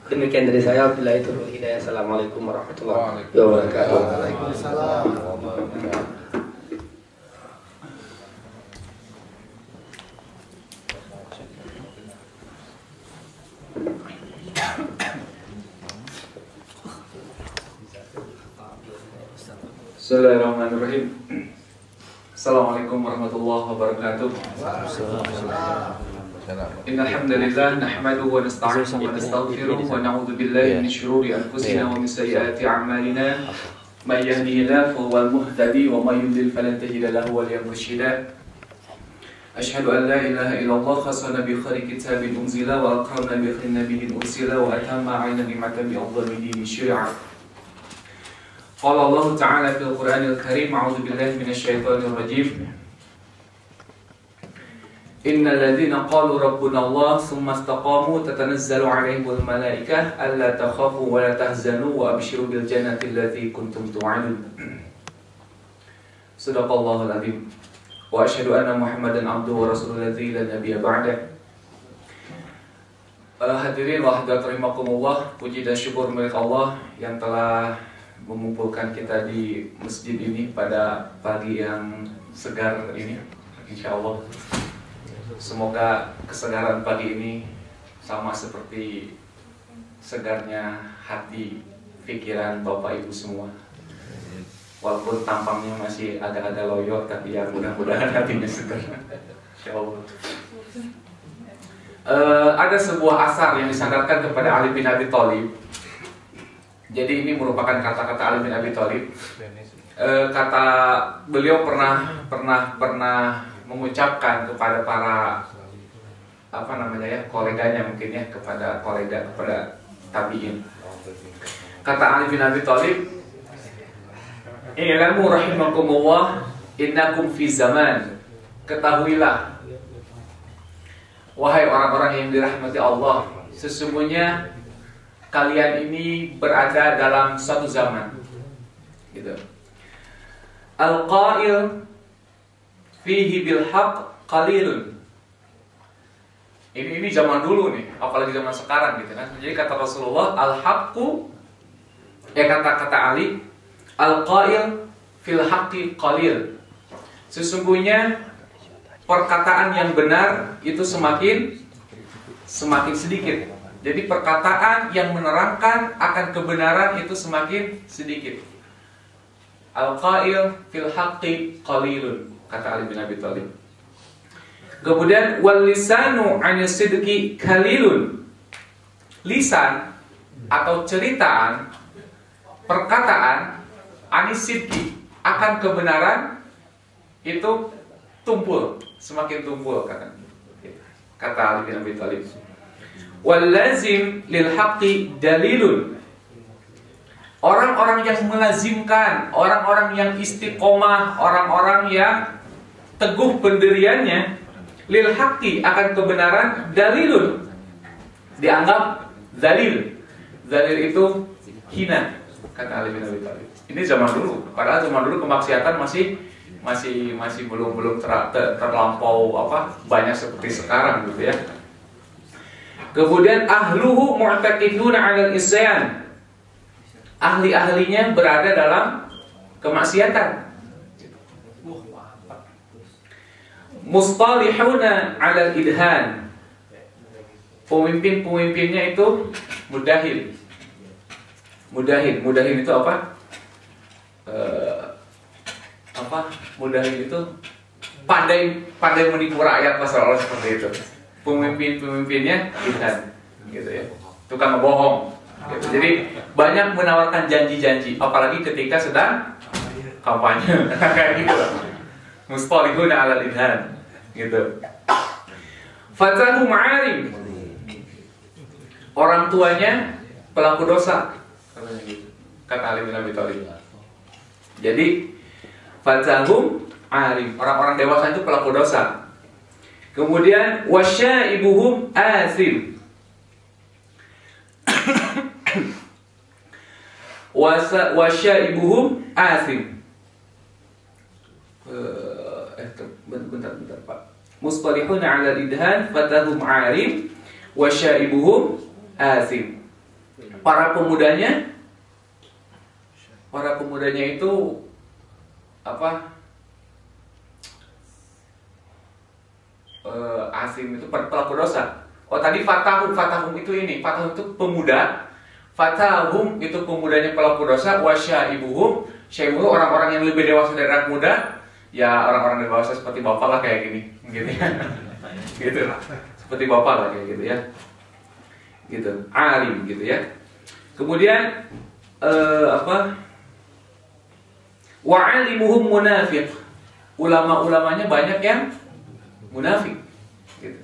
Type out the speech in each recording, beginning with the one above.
Demikian dari saya, billahi taufiq hidayah. Assalamualaikum warahmatullahi wabarakatuh. Waalaikumsalam. Bismillahirrahmanirrahim. Assalamualaikum warahmatullahi wabarakatuh. Innal hamdalillah nahmaduhu wa nasta'inuhu wa nastaghfiruh wa na'udzu billahi min shururi anfusina wa min sayyiati a'malina. May yahdihillahu fahuwal muhtadi wa may yudlil falan tajida lahu waliyyan mursyida. Asyhadu an la ilaha illallah khasana bi khairi kitabin unzila wa akramna bi khairin nabiyyin ursila wa atamma 'ala ni'matan bi afdali dini syari'ah. Qala Allah Ta'ala fil Qur'anil Karim, a'udzu billahi minasyaitonir rajim. Innal ladzina qalu rabbuna Allah tsumma istaqamu tatanazzalu 'alaihimul malaikah alla takhafu wa la tahzanu wa abshiru bil jannati allati kuntum tu'adun. Shadaqallahul adzim. Wa asyhadu anna Muhammadan abduhu wa rasuluhu alladzi la nabiyya ba'dah. Hadirin wa hadirat rahimakumullah, puji dan syukur milik Allah yang telah mengumpulkan kita di masjid ini pada pagi yang segar ini, insyaallah. Semoga kesegaran pagi ini sama seperti segarnya hati, pikiran Bapak Ibu semua. Walaupun tampangnya masih agak-agak loyo, tapi ya mudah-mudahan hatinya segar, insyaallah. Ada sebuah asar yang disandarkan kepada Ali bin Abi Thalib. Jadi ini merupakan kata-kata Ali bin Abi Thalib. Kata beliau pernah mengucapkan kepada para koleganya mungkin ya, kepada tabi'in. Kata Ali bin Abi Thalib, "I'lamu rahimakumullah innakum fi zaman." Ketahuilah wahai orang-orang yang dirahmati Allah, sesungguhnya kalian ini berada dalam suatu zaman. Gitu. Al-qail fihi bil haqq qalilun. Ini zaman dulu nih, apalagi zaman sekarang gitu kan. Jadi kata Rasulullah, al-haqqu, kata Ali, al-qail fil haqqi qalil. Sesungguhnya perkataan yang benar itu semakin sedikit. Jadi perkataan yang menerangkan akan kebenaran itu semakin sedikit. Al-qail fil haqqi qalilun, kata Ali bin Abi Thalib. Kemudian wal lisanu 'anil sidqi qalilun. Lisan atau ceritaan, perkataan 'anil sidqi, akan kebenaran itu tumpul, semakin tumpul, kata Ali bin Abi Thalib. Wal lazim lil haqqi dalilun. Orang-orang yang melazimkan, orang-orang yang istiqomah, orang-orang yang teguh pendiriannya lil haqqi, akan kebenaran, dalilun, dianggap dalil. Dalil itu hina, kata Ali bin Abi Thalib. Ini zaman dulu, padahal zaman dulu kemaksiatan masih belum terlampau banyak seperti sekarang gitu ya. Kemudian ahluhu mu'taqiduna 'alal isyan. Ahli-ahlinya berada dalam kemaksiatan. Mustalihuna 'alal idhan. Pemimpin-pemimpinnya itu mudahin. Mudahin itu apa? Mudahin itu pandai menipu rakyat, masalah seperti itu. Pemimpinnya idhan, gitu ya. Tukang bohong. Gitu. Jadi banyak menawarkan janji-janji, apalagi ketika sedang kampanye, kayak gitu. Mustalihuna 'alal idhan, gitu. Fatahu ma'arim. Orang tuanya pelaku dosa, kata Ali bin Abi Thalib. Jadi fatahum alim, orang-orang dewasa itu pelaku dosa. Kemudian wasyaibuhum asim. Wasyaibuhum asim. Bentar Pak. Mustalihuna 'ala al-idhan fatahum alim wasyaibuhum asim. para pemudanya itu apa? Asim itu pelaku dosa. Oh tadi fatahum itu ini, fatahum itu pemuda, fatahum itu pemudanya pelaku dosa, wasyaibuhum, syaibuhum orang-orang yang lebih dewasa dari anak muda, ya orang-orang dewasa seperti bapak lah kayak gini, gitu ya, gitu, seperti bapak lah kayak gitu ya, gitu, alim gitu ya. Kemudian wa'alimuhum munafiq, ulama-ulamanya banyak yang munafik, gitu.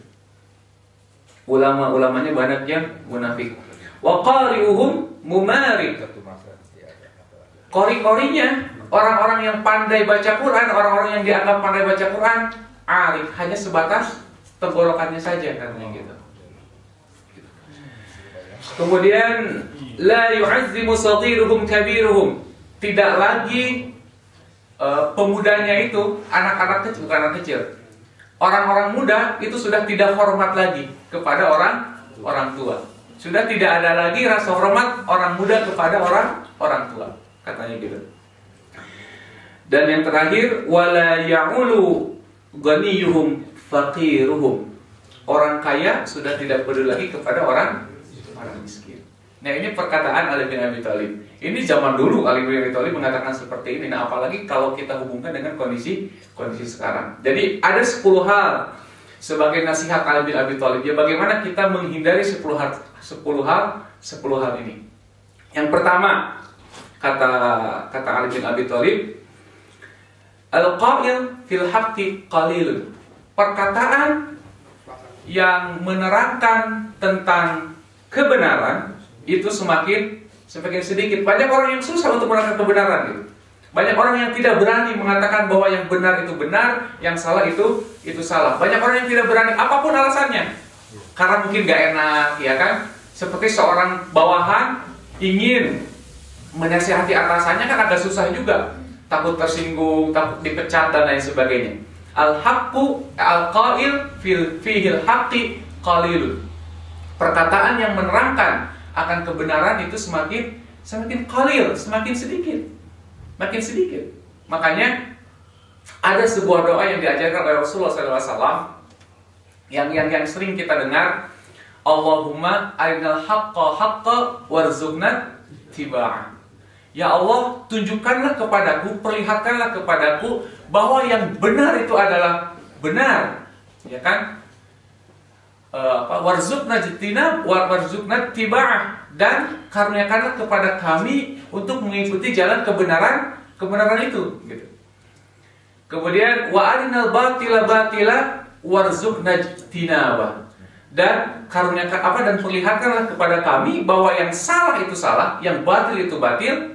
Ulama-ulamanya banyak yang munafik. Wa qari'uhum mumarid. Qori-qorinya orang-orang yang pandai baca Quran, orang-orang yang dianggap pandai baca Quran, arif, hanya sebatas tenggorokannya saja katanya gitu. Kemudian la yu'azzimu saghiruhum kabiruhum. Tidak lagi pemudanya itu anak-anak kecil, bukan anak kecil. Orang-orang muda itu sudah tidak hormat lagi kepada orang tua. Sudah tidak ada lagi rasa hormat orang muda kepada orang tua, katanya gitu. Dan yang terakhir, wala ya'ulu ghaniyuhum faqiruhum. Orang kaya sudah tidak peduli lagi kepada orang miskin. Nah, ini perkataan Ali bin Abi Thalib. Ini zaman dulu Ali bin Abi Thalib mengatakan seperti ini. Nah, apalagi kalau kita hubungkan dengan kondisi sekarang. Jadi ada 10 hal sebagai nasihat Ali bin Abi Thalib. Ya, bagaimana kita menghindari 10 hal ini. Yang pertama, kata Ali bin Abi Thalib, al-qail fil haqqi qalil. Perkataan yang menerangkan tentang kebenaran itu semakin sedikit. Banyak orang yang susah untuk menerangkan kebenaran gitu. Banyak orang yang tidak berani mengatakan bahwa yang benar itu benar, yang salah itu salah. Banyak orang yang tidak berani apapun alasannya. Karena mungkin gak enak, ya kan? Seperti seorang bawahan ingin menasihati atasannya kan agak susah juga. Takut tersinggung, takut dipecat dan lain sebagainya. Al-haqqu al-qail fihil haqqi qalilun. Perkataan yang menerangkan akan kebenaran itu semakin qalil, semakin sedikit. Makin sedikit. Makanya ada sebuah doa yang diajarkan oleh Rasulullah SAW yang sering kita dengar, Allahumma arinal haqqa haqqa warzuqna tiba'ah. Ya Allah, tunjukkanlah kepadaku, perlihatkanlah kepadaku bahwa yang benar itu adalah benar, ya kan? Warzuqna tiba'ah, dan karuniakanlah kepada kami untuk mengikuti jalan kebenaran itu, gitu. Kemudian wa arinal batila warzuqna tinabah, dan karuniakan dan perlihatkanlah kepada kami bahwa yang salah itu salah, yang batil itu batil.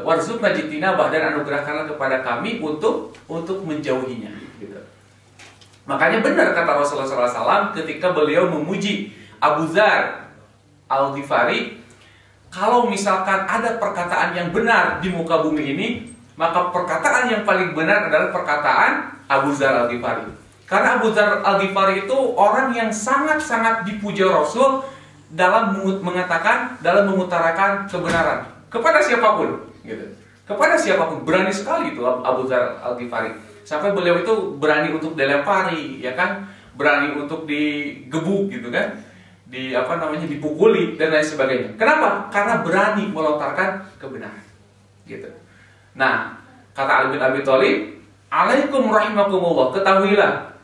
Warzuqna tinabah, dan anugerahkanlah kepada kami untuk menjauhinya, gitu. Makanya benar kata Rasulullah SAW ketika beliau memuji Abu Dzar Al-Ghifari, kalau misalkan ada perkataan yang benar di muka bumi ini, maka perkataan yang paling benar adalah perkataan Abu Dzar Al-Ghifari. Karena Abu Dzar Al-Ghifari itu orang yang sangat-sangat dipuja Rasul dalam mengutarakan kebenaran kepada siapapun, gitu. Kepada siapapun, berani sekali itu Abu Dzar Al-Ghifari. Sampai beliau itu berani untuk dilempari, ya kan? Berani untuk digebuk, gitu kan? Dipukuli dan lain sebagainya. Kenapa? Karena berani melontarkan kebenaran, gitu. Nah, kata Ali bin Abi Thalib, alaikum rahimakumullah, ketahuilah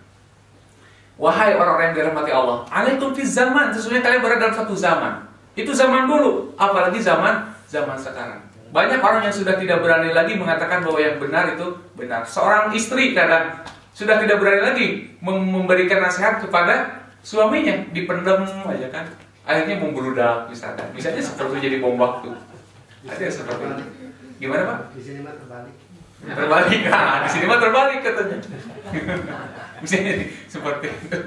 wahai orang-orang yang dirahmati Allah, alaikum fi zaman, sesungguhnya kalian berada dalam satu zaman. Itu zaman dulu, apalagi zaman sekarang. Banyak orang yang sudah tidak berani lagi mengatakan bahwa yang benar itu benar. Seorang istri kadang sudah tidak berani lagi memberikan nasihat kepada suaminya, dipendam aja kan. Akhirnya membludak misalnya seperti jadi bom waktu. Ada seperti itu. Gimana Pak? Di sini mah terbalik. Terbalik, di sini mah terbalik katanya. Misalnya seperti itu.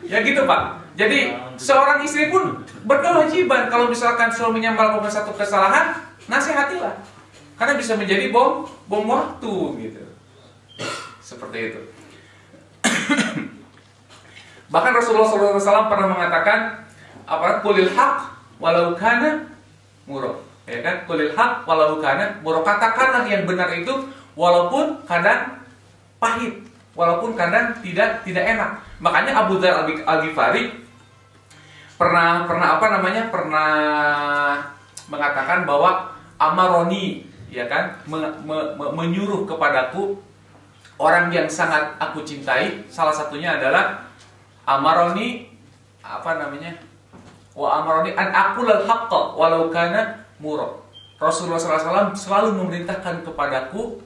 Ya gitu Pak. Jadi seorang istri pun berkewajiban kalau misalkan suaminya melakukan satu kesalahan, nasihatilah. Karena bisa menjadi bom waktu gitu. Seperti itu. Bahkan Rasulullah SAW pernah mengatakan, qulil haq walau kana murra. Ya kan? Qulil haq walau kana murra. Katakanlah yang benar itu walaupun kadang pahit, walaupun kadang tidak enak. Makanya Abu Dzar Al-Ghifari pernah mengatakan bahwa amaroni, ya kan, menyuruh kepadaku orang yang sangat aku cintai. Salah satunya adalah amaroni wa amaroni an aqulal haqqa walau kana murra. Rasulullah SAW selalu memerintahkan kepadaku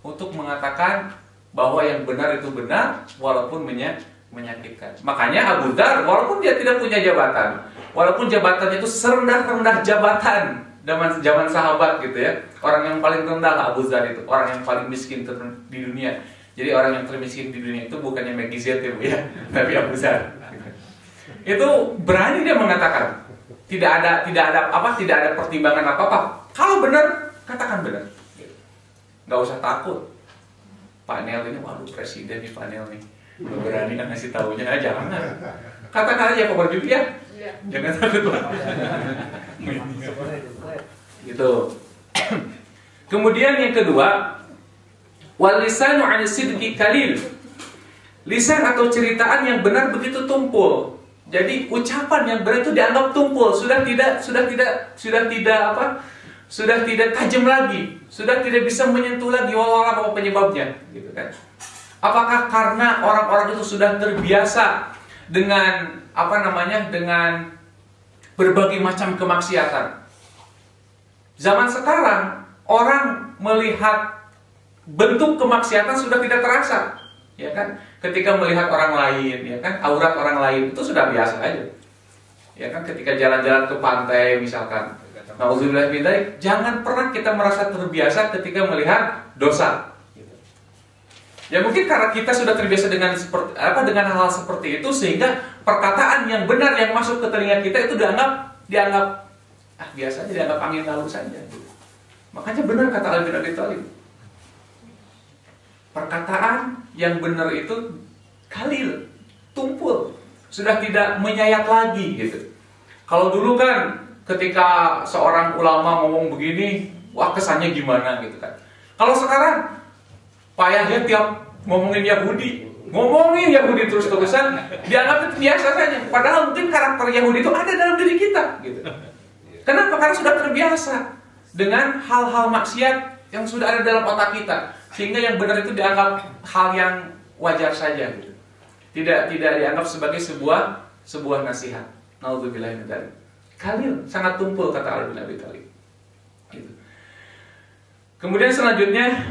untuk mengatakan bahwa yang benar itu benar walaupun menyakitkan. Makanya Abu Dzar walaupun dia tidak punya jabatan, walaupun jabatannya itu serendah-rendah jabatan zaman sahabat gitu ya, orang yang paling rendah lah Abu Dzar itu, orang yang paling miskin di dunia. Jadi orang yang termiskin di dunia itu bukannya Maggie Z ya Bu ya, tapi Abu Dzar. Itu berani dia mengatakan, tidak ada pertimbangan apa-apa. Kalau benar, katakan benar. Nggak usah takut. Pak Nel ini, waduh presiden nih Pak Nel nih, berani kan ngasih taunya, jangan. Katakan aja Pak Juki ya, jangan takut lah. Gitu. Kemudian yang kedua, wal lisanu 'an sidqi qalil. Lisan atau ceritaan yang benar begitu tumpul. Jadi ucapan yang benar itu dianggap tumpul, sudah tidak tajam lagi, sudah tidak bisa menyentuh lagi walau apa penyebabnya, gitu kan? Apakah karena orang-orang itu sudah terbiasa dengan dengan berbagai macam kemaksiatan? Zaman sekarang orang melihat bentuk kemaksiatan sudah tidak terasa, ya kan? Ketika melihat orang lain, ya kan, aurat orang lain itu sudah biasa aja, ya kan? Ketika jalan-jalan ke pantai misalkan, nauzubillah min dzalik, jangan pernah kita merasa terbiasa ketika melihat dosa. Ya mungkin karena kita sudah terbiasa dengan hal-hal seperti itu, sehingga perkataan yang benar yang masuk ke telinga kita itu dianggap biasa aja, dianggap angin lalu saja. Makanya benar kata Ali bin Abi Thalib, perkataan yang benar itu kalil, tumpul, sudah tidak menyayat lagi gitu. Kalau dulu kan ketika seorang ulama ngomong begini, wah kesannya gimana gitu kan. Kalau sekarang Pak Yahya tiap ngomongin Yahudi terus-terusan, dianggap itu biasa saja. Padahal mungkin karakter Yahudi itu ada dalam diri kita gitu. Kenapa? Karena sudah terbiasa dengan hal-hal maksiat yang sudah ada dalam otak kita, sehingga yang benar itu dianggap hal yang wajar saja gitu. Tidak dianggap sebagai sebuah nasihat. Nauzubillah min dzalik. Kalil, sangat tumpul kata Ali bin Abi Thalib. Gitu. Kemudian selanjutnya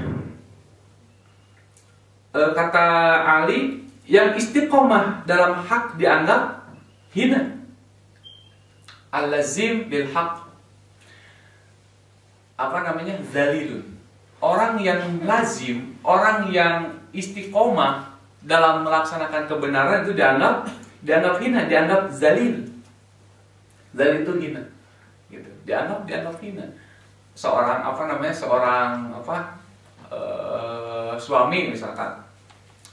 kata Ali, yang istiqomah dalam hak dianggap hina. Al-lazim bil haq, zalilun. Orang yang lazim, orang yang istiqomah dalam melaksanakan kebenaran itu dianggap hina, dianggap zalil. Zalil itu hina. Gitu. Dianggap hina. Seorang suami misalkan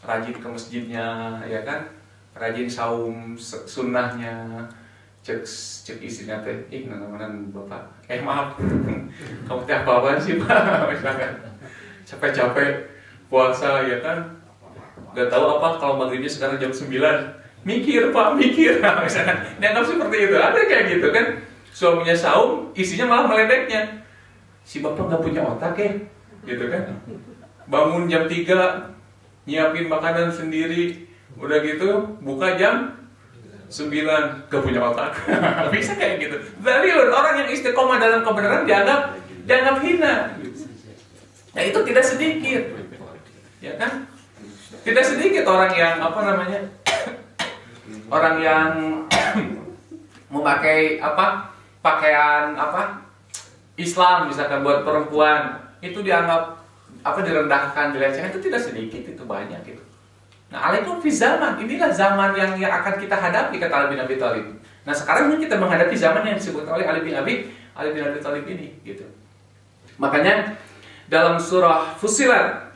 rajin ke masjidnya, ya kan, rajin saum sunnahnya, cek istrinya teh, nanaman bapak, maaf, kamu teh apa sih Pak, misalkan capek-capek puasa, ya kan, gak tahu apa kalau maghribnya sekarang jam 9, mikir Pak, nah, misalkan dianggap seperti itu. Ada kayak gitu kan, suaminya saum, istrinya malah meledeknya, si bapak gak punya otak ya, gitu kan. Bangun jam 3, nyiapin makanan sendiri, udah gitu buka jam 9, gak punya otak. Bisa kayak gitu. Zalilun, orang yang istiqomah dalam kebenaran dianggap hina. Nah itu tidak sedikit, ya kan? Tidak sedikit orang yang orang yang memakai pakaian Islam misalkan buat perempuan, itu dianggap direndahkan, dilecehkan, itu tidak sedikit, itu banyak gitu. Nah, alaikum fi zaman, inilah zaman yang akan kita hadapi kata Ali bin Abi Thalib. Nah, sekarang ini kita menghadapi zaman yang disebut oleh Ali bin Abi Thalib ini gitu. Makanya dalam surah Fussilat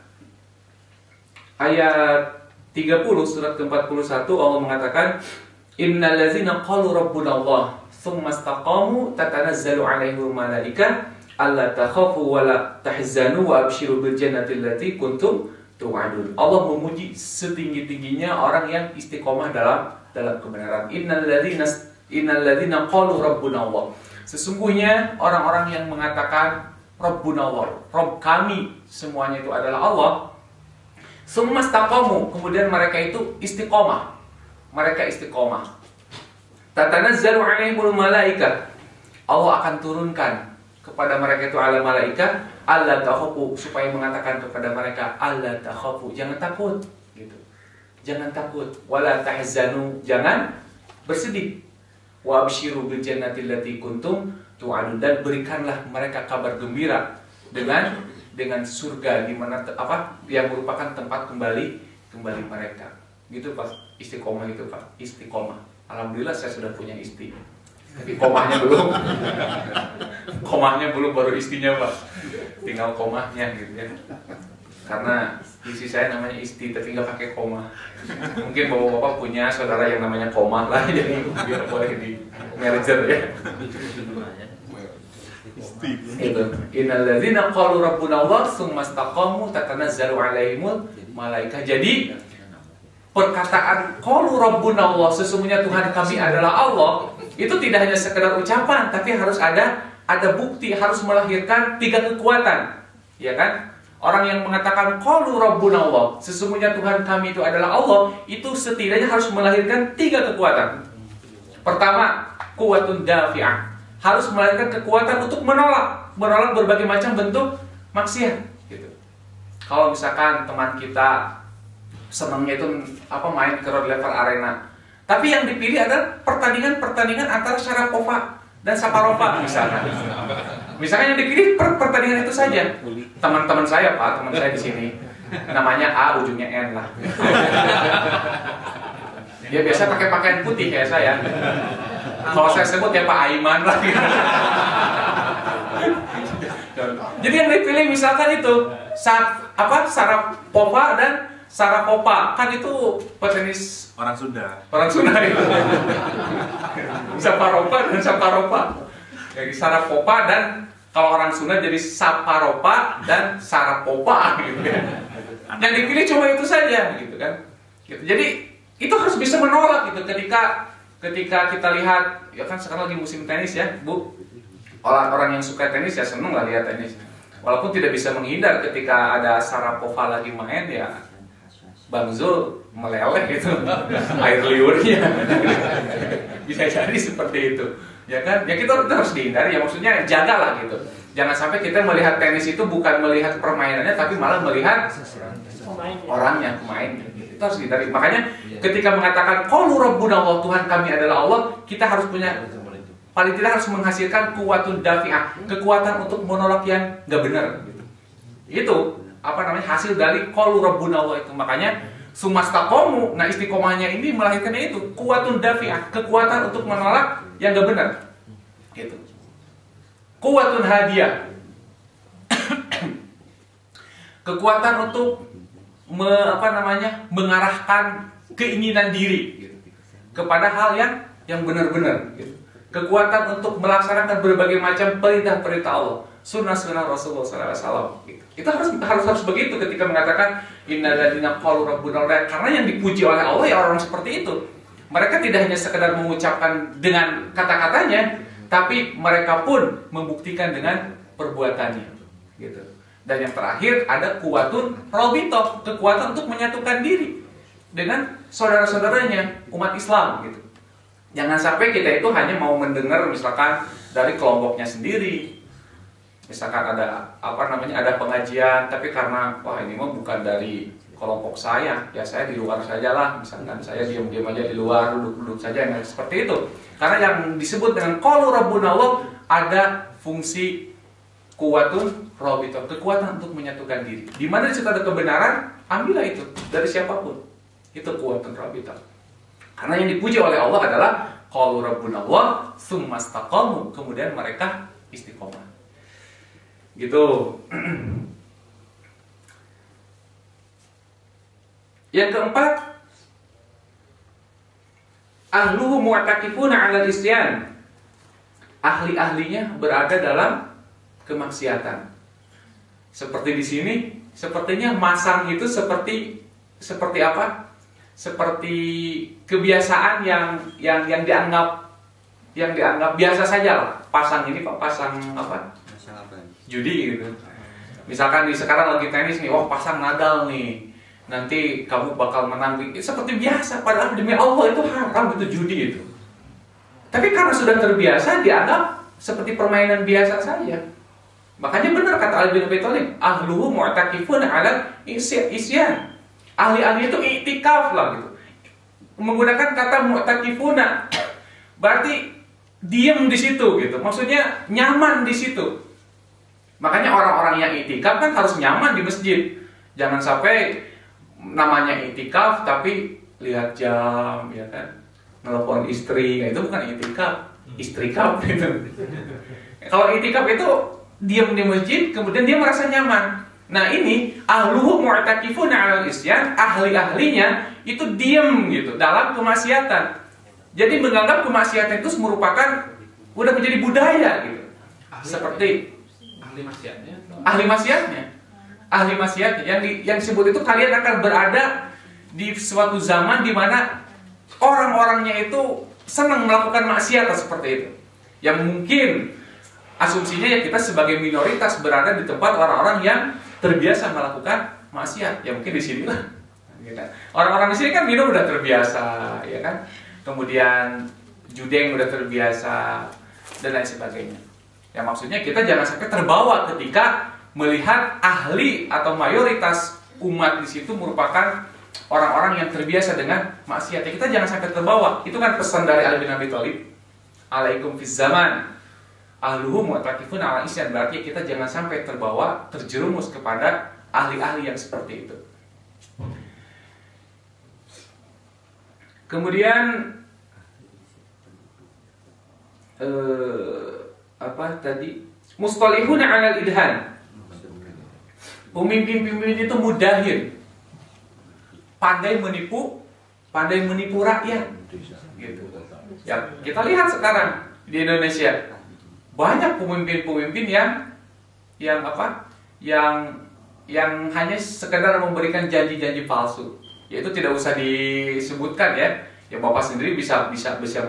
ayat 30 surat ke-41 Allah mengatakan innal ladzina qalu rabbuna Allah Tsumastaqamu tatanazzalu 'alaihimul malaikah alla takhafu wa la tahzanu wa abshiru bil jannati allati kuntum tu'adun. Allah memuji setinggi-tingginya orang yang istiqomah dalam kebenaran. Innal ladzina qalu rabbuna Allah. Sesungguhnya orang-orang yang mengatakan Rabbuna Allah, Rabb kami semuanya itu adalah Allah. Tsumastaqamu, kemudian mereka itu istiqomah. Mereka istiqomah. Tatanazzalu 'alaihimul malaikah. Allah akan turunkan kepada mereka itu ala malaikah alla takhafu, supaya mengatakan kepada mereka alla takhafu, jangan takut gitu. Jangan takut, wala tahzanu, jangan bersedih. Wa abshiru bil jannati allati kuntum tu'adun, dan berikanlah mereka kabar gembira dengan surga di mana yang merupakan tempat kembali mereka. Gitu Pak, istiqomah itu Pak, istiqomah. Alhamdulillah saya sudah punya istri. Tapi komahnya belum. Komahnya belum, baru istrinya Pak. Tinggal komahnya gitu ya. Karena istri saya namanya Isti tapi nggak pakai koma. Mungkin bapak-bapak punya saudara yang namanya Komah lah, jadi biar boleh di merger ya. Itu. Innal ladzina qalu rabbuna Allah tsumastaqamu tatanazzalu 'alaihimul malaikah. Jadi perkataan qalu rabbuna Allah, sesungguhnya Tuhan kami adalah Allah, itu tidak hanya sekedar ucapan, tapi harus ada bukti, harus melahirkan 3 kekuatan. Ya kan? Orang yang mengatakan qalu rabbuna Allah, sesungguhnya Tuhan kami itu adalah Allah, itu setidaknya harus melahirkan 3 kekuatan. Pertama, quwwatun dafi'ah. Harus melahirkan kekuatan untuk menolak berbagai macam bentuk maksiat gitu. Kalau misalkan teman kita senangnya itu main ke road level arena, tapi yang dipilih adalah pertandingan antara Sharapova dan Saparova misalnya. Misalnya yang dipilih pertandingan itu saja. Teman-teman saya Pak, teman saya di sini namanya A, ujungnya N lah. Dia biasa pakai pakaian putih kayak saya. Kalau saya sebut ya Pak Aiman lah gitu. Jadi yang dipilih misalkan itu Sharapova dan Sharapova, kan itu petenis orang Sunda itu. Saparova dan Saparova. Jadi Sharapova dan kalau orang Sunda jadi Saparova dan Sharapova gitu kan. Yang dipilih cuma itu saja gitu kan. Gitu. Jadi itu harus bisa menolak gitu ketika kita lihat, ya kan sekarang lagi musim tenis ya Bu. Orang yang suka tenis ya seneng lah lihat tenis. Walaupun tidak bisa menghindar ketika ada Sharapova lagi main ya Bang Zul meleleh gitu air liurnya. Bisa jadi seperti itu. Ya kan? Ya kita harus dihindari ya, maksudnya jagalah gitu. Jangan sampai kita melihat tenis itu bukan melihat permainannya tapi malah melihat orangnya, pemainnya. Itu harus dihindari. Makanya ketika mengatakan qalu rabbuna Allah, Tuhan kami adalah Allah, kita harus punya, paling tidak harus menghasilkan quwwatun dafi'ah, kekuatan untuk menolak yang nggak benar gitu. Itu hasil dari qalu rabbuna Allah itu. Makanya tsumastaqamu, nah istiqomahnya ini melahirkannya itu quwwatun dafi'ah, kekuatan untuk menolak yang nggak benar gitu. Quwwatun hadiyah, kekuatan untuk mengarahkan keinginan diri gitu, kepada hal yang benar-benar gitu. Kekuatan untuk melaksanakan berbagai macam perintah-perintah Allah, sunnah-sunnah Rasulullah SAW gitu. Itu harus begitu ketika mengatakan innal ladzina qalu rabbuna Allah, karena yang dipuji oleh Allah ya orang seperti itu. Mereka tidak hanya sekedar mengucapkan dengan kata-katanya, tapi mereka pun membuktikan dengan perbuatannya gitu. Dan yang terakhir ada quwwatun rabithah, kekuatan untuk menyatukan diri dengan saudara-saudaranya umat Islam gitu. Jangan sampai kita itu hanya mau mendengar misalkan dari kelompoknya sendiri. Misalkan ada ada pengajian, tapi karena ini mah bukan dari kelompok saya, ya saya di luar sajalah. Misalkan saya diam-diam aja di luar, duduk-duduk saja, yang seperti itu. Karena yang disebut dengan qalu rabbuna Allah ada fungsi quwwatun rabithah, kekuatan untuk menyatukan diri. Di mana di situ ada kebenaran, ambillah itu dari siapapun. Itu quwwatun rabithah. Karena yang dipuji oleh Allah adalah qalu rabbuna Allah tsumastaqamu, kemudian mereka istiqomah. Gitu. Yang keempat, ahluhu mu'takifuna 'ala al-isyan ahli-ahlinya berada dalam kemaksiatan. Seperti di sini, sepertinya masang itu seperti apa? Seperti kebiasaan yang dianggap biasa saja lah. Pasang ini Pak, pasang apa? Pasang apa? Judi gitu. Misalkan sekarang lagi tenis nih, wah pasang Nadal nih, nanti kamu bakal menang. Seperti biasa, padahal demi Allah itu haram, itu judi itu. Tapi karena sudah terbiasa, dianggap seperti permainan biasa saja. Makanya benar kata Ali bin Abi Thalib, ahluhu mu'takifun ala isyan. Ahli-ahli itu i'tikaf lah gitu. Menggunakan kata mu'takifuna, berarti diam di situ gitu. Maksudnya nyaman di situ. Makanya orang-orang yang i'tikaf kan harus nyaman di masjid. Jangan sampai namanya i'tikaf tapi lihat jam, ya kan? Nelpon istri, itu bukan i'tikaf, istrikaf gitu. Kalau i'tikaf itu diam di masjid, kemudian dia merasa nyaman. Nah ini ahluhu mu'takifuna 'alal isyan, ahli-ahlinya itu diam gitu dalam kemaksiatan. Jadi menganggap kemaksiatan itu merupakan udah menjadi budaya gitu. Seperti ahli maksiatnya yang disebut itu kalian akan berada di suatu zaman di mana orang-orangnya itu senang melakukan maksiat seperti itu. Yang mungkin asumsinya ya kita sebagai minoritas berada di tempat orang-orang yang terbiasa melakukan maksiat. Ya mungkin di sini lah. Orang-orang di sini kan minum udah terbiasa, ya kan? Kemudian judeng udah terbiasa dan lain sebagainya. Ya maksudnya kita jangan sampai terbawa ketika melihat ahli atau mayoritas umat di situ merupakan orang-orang yang terbiasa dengan maksiat. Kita jangan sampai terbawa. Itu kan pesan dari Ali bin Abi Thalib. Alaikum fiz zaman ahluhu mu'takifun 'ala isyan. Berarti kita jangan sampai terbawa, terjerumus kepada ahli-ahli yang seperti itu. Kemudian apa tadi? Mustalihuna 'alal idhan. Pemimpin-pemimpin itu mudahin, pandai menipu rakyat. Gitu. Ya, kita lihat sekarang di Indonesia banyak pemimpin-pemimpin yang apa? Yang hanya sekedar memberikan janji-janji palsu. Yaitu tidak usah disebutkan ya. Ya Bapak sendiri bisa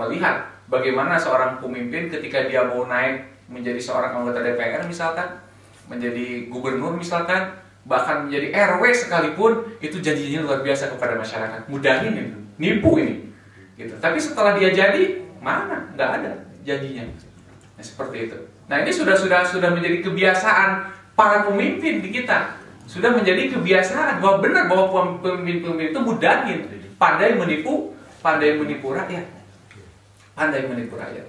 melihat bagaimana seorang pemimpin ketika dia mau naik menjadi seorang anggota DPR misalkan, menjadi gubernur misalkan, bahkan menjadi RW sekalipun, itu janjinya luar biasa kepada masyarakat. Mudahin ini, nipu ini. Gitu. Tapi setelah dia jadi, mana? Nggak ada janjinya. Nah, seperti itu. Nah, ini sudah menjadi kebiasaan para pemimpin di kita. Sudah menjadi kebiasaan bahwa benar bahwa pemimpin-pemimpin itu mudahin, pandai menipu rakyat. Pandai menipu rakyat.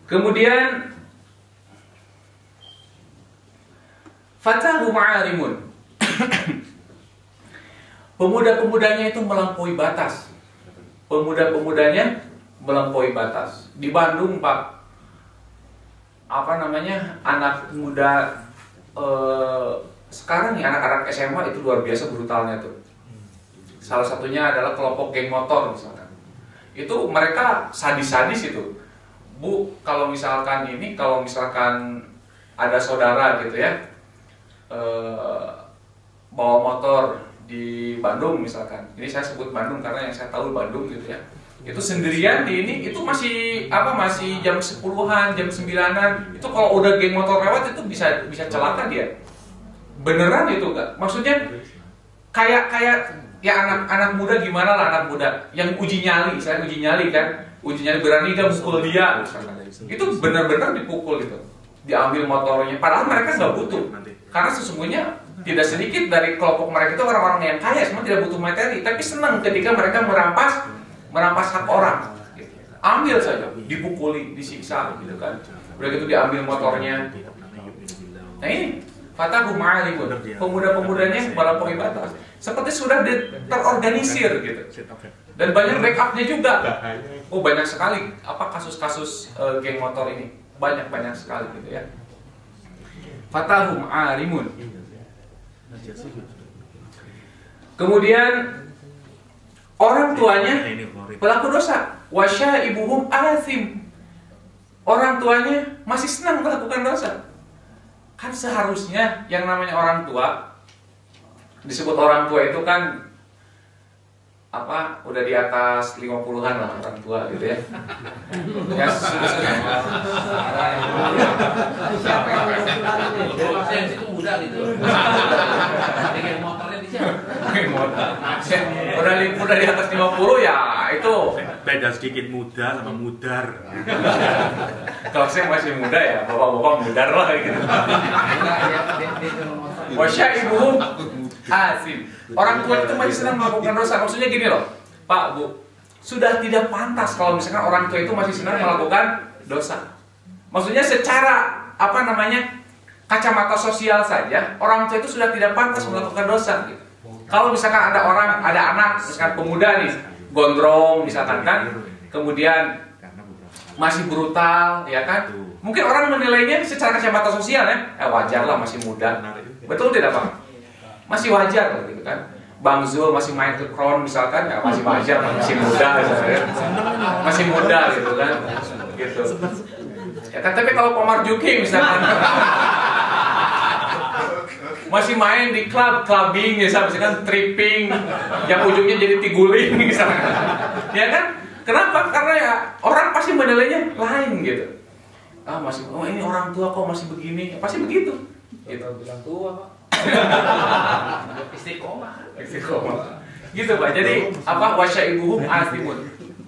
Kemudian fatahu ma'arimun. Pemuda-pemudanya itu melampaui batas. Pemuda-pemudanya melampaui batas. Di Bandung, Pak, anak muda sekarang nih, anak-anak SMA itu luar biasa brutalnya tuh. Salah satunya adalah kelompok geng motor misalkan. Itu mereka sadis-sadis itu. Bu, kalau misalkan ada saudara gitu ya, bawa motor di Bandung misalkan. Ini saya sebut Bandung karena yang saya tahu Bandung gitu ya. Itu sendirian di ini, itu masih jam 10-an, jam 9-an. Itu kalau udah geng motor lewat itu bisa celaka dia. Beneran itu enggak? Maksudnya kayak ya anak muda gimana lah, anak muda yang uji nyali kan. Uji nyali berani dia mukul dia misalkan. Itu benar-benar dipukul itu. Diambil motornya, padahal mereka nggak butuh. Karena sesungguhnya tidak sedikit dari kelompok mereka itu orang-orang yang kaya, semua tidak butuh materi, tapi senang ketika mereka merampas hak orang. Ambil saja, dipukuli, disiksa gitu kan. Udah gitu diambil motornya. Nah ini fatahu ma'alimun, pemuda-pemudanya melampaui batas. Seperti sudah terorganisir gitu. Dan banyak backupnya juga. Oh banyak sekali kasus-kasus geng motor ini. Banyak sekali gitu ya. Fatahu ma'alimun. Kemudian orang tuanya pelaku dosa, wasyaibuhum athim, orang tuanya masih senang melakukan dosa. Kan seharusnya yang namanya orang tua, disebut orang tua itu kan udah di atas 50-an lah orang tua gitu ya. Ya Siapa yang itu muda gitu. Dengan motornya di udah di atas 50 ya itu beda sedikit muda sama mudar. kalau saya masih muda ya bapak-bapak mudar lah gitu. Wasya ibu asim. Orang tua itu masih senang melakukan dosa. Maksudnya gini loh, Pak, Bu, sudah tidak pantas kalau misalkan orang tua itu masih senang melakukan dosa. Maksudnya secara kacamata sosial saja, orang tua itu sudah tidak pantas melakukan dosa. Gitu. Kalau misalkan ada anak, misalkan pemuda nih, gondrong misalkan kan, kemudian masih brutal, ya kan? Mungkin orang menilainya secara kacamata sosial ya, wajar lah masih muda. Betul tidak, Pak? Masih wajar gitu kan. Bang Zul masih main ke Crown misalkan, ya masih wajar, masih muda ya. Masih muda gitu kan. Gitu. Ya kan, tapi kalau Pak Marjuki misalkan masih main di clubbing misalkan tripping yang ujungnya jadi tiguling misalkan. Ya kan? Kenapa? Karena ya orang pasti menilainya lain gitu. Ini orang tua kok masih begini, pasti begitu. Gitu. Bilang tua, Pak. Istiqomah. Gitu, Pak. Jadi wasyaibuhum asimun.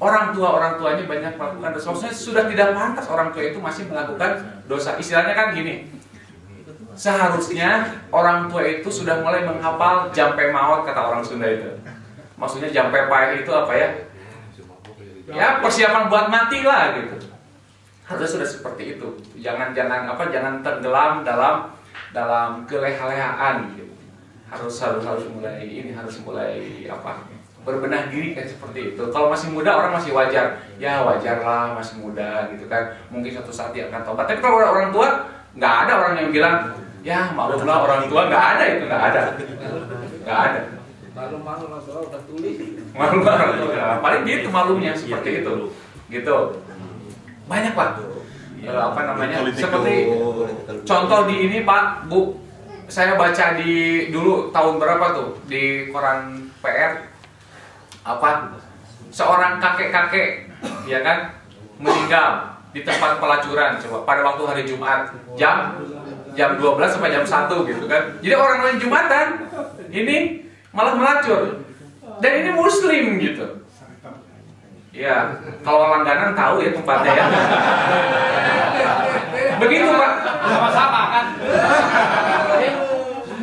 Orang tuanya banyak melakukan dosa. Maksudnya sudah tidak pantas orang tua itu masih melakukan dosa. Istilahnya kan gini. Seharusnya orang tua itu sudah mulai menghafal jampe maut kata orang Sunda itu. Maksudnya jampe paeh itu apa ya? Ya persiapan buat mati lah gitu. Harusnya sudah seperti itu. Jangan tenggelam dalam keleha-lehaan gitu. Harus mulai berbenah diri kan seperti itu. Kalau masih muda orang masih wajar. Ya wajarlah masih muda gitu kan. Mungkin suatu saat dia akan tobat. Tapi kalau orang tua nggak ada orang yang bilang ya maklumlah orang tua, nggak ada. Malu-malu lah soal udah tulis. Malu orang tua. Paling gitu malunya seperti itu. Gitu. Banyak Pak. Seperti contoh di ini Pak, Bu. Saya baca dulu tahun berapa tuh di koran PR seorang kakek-kakek ya kan meninggal di tempat pelacuran coba pada waktu hari Jumat jam 12 sampai jam 1 gitu kan. Jadi orang lain Jumatan ini malah melacur. Dan ini muslim gitu. Ya, kalau langganan tahu ya tempatnya ya. Begitu Pak. Sama-sama kan.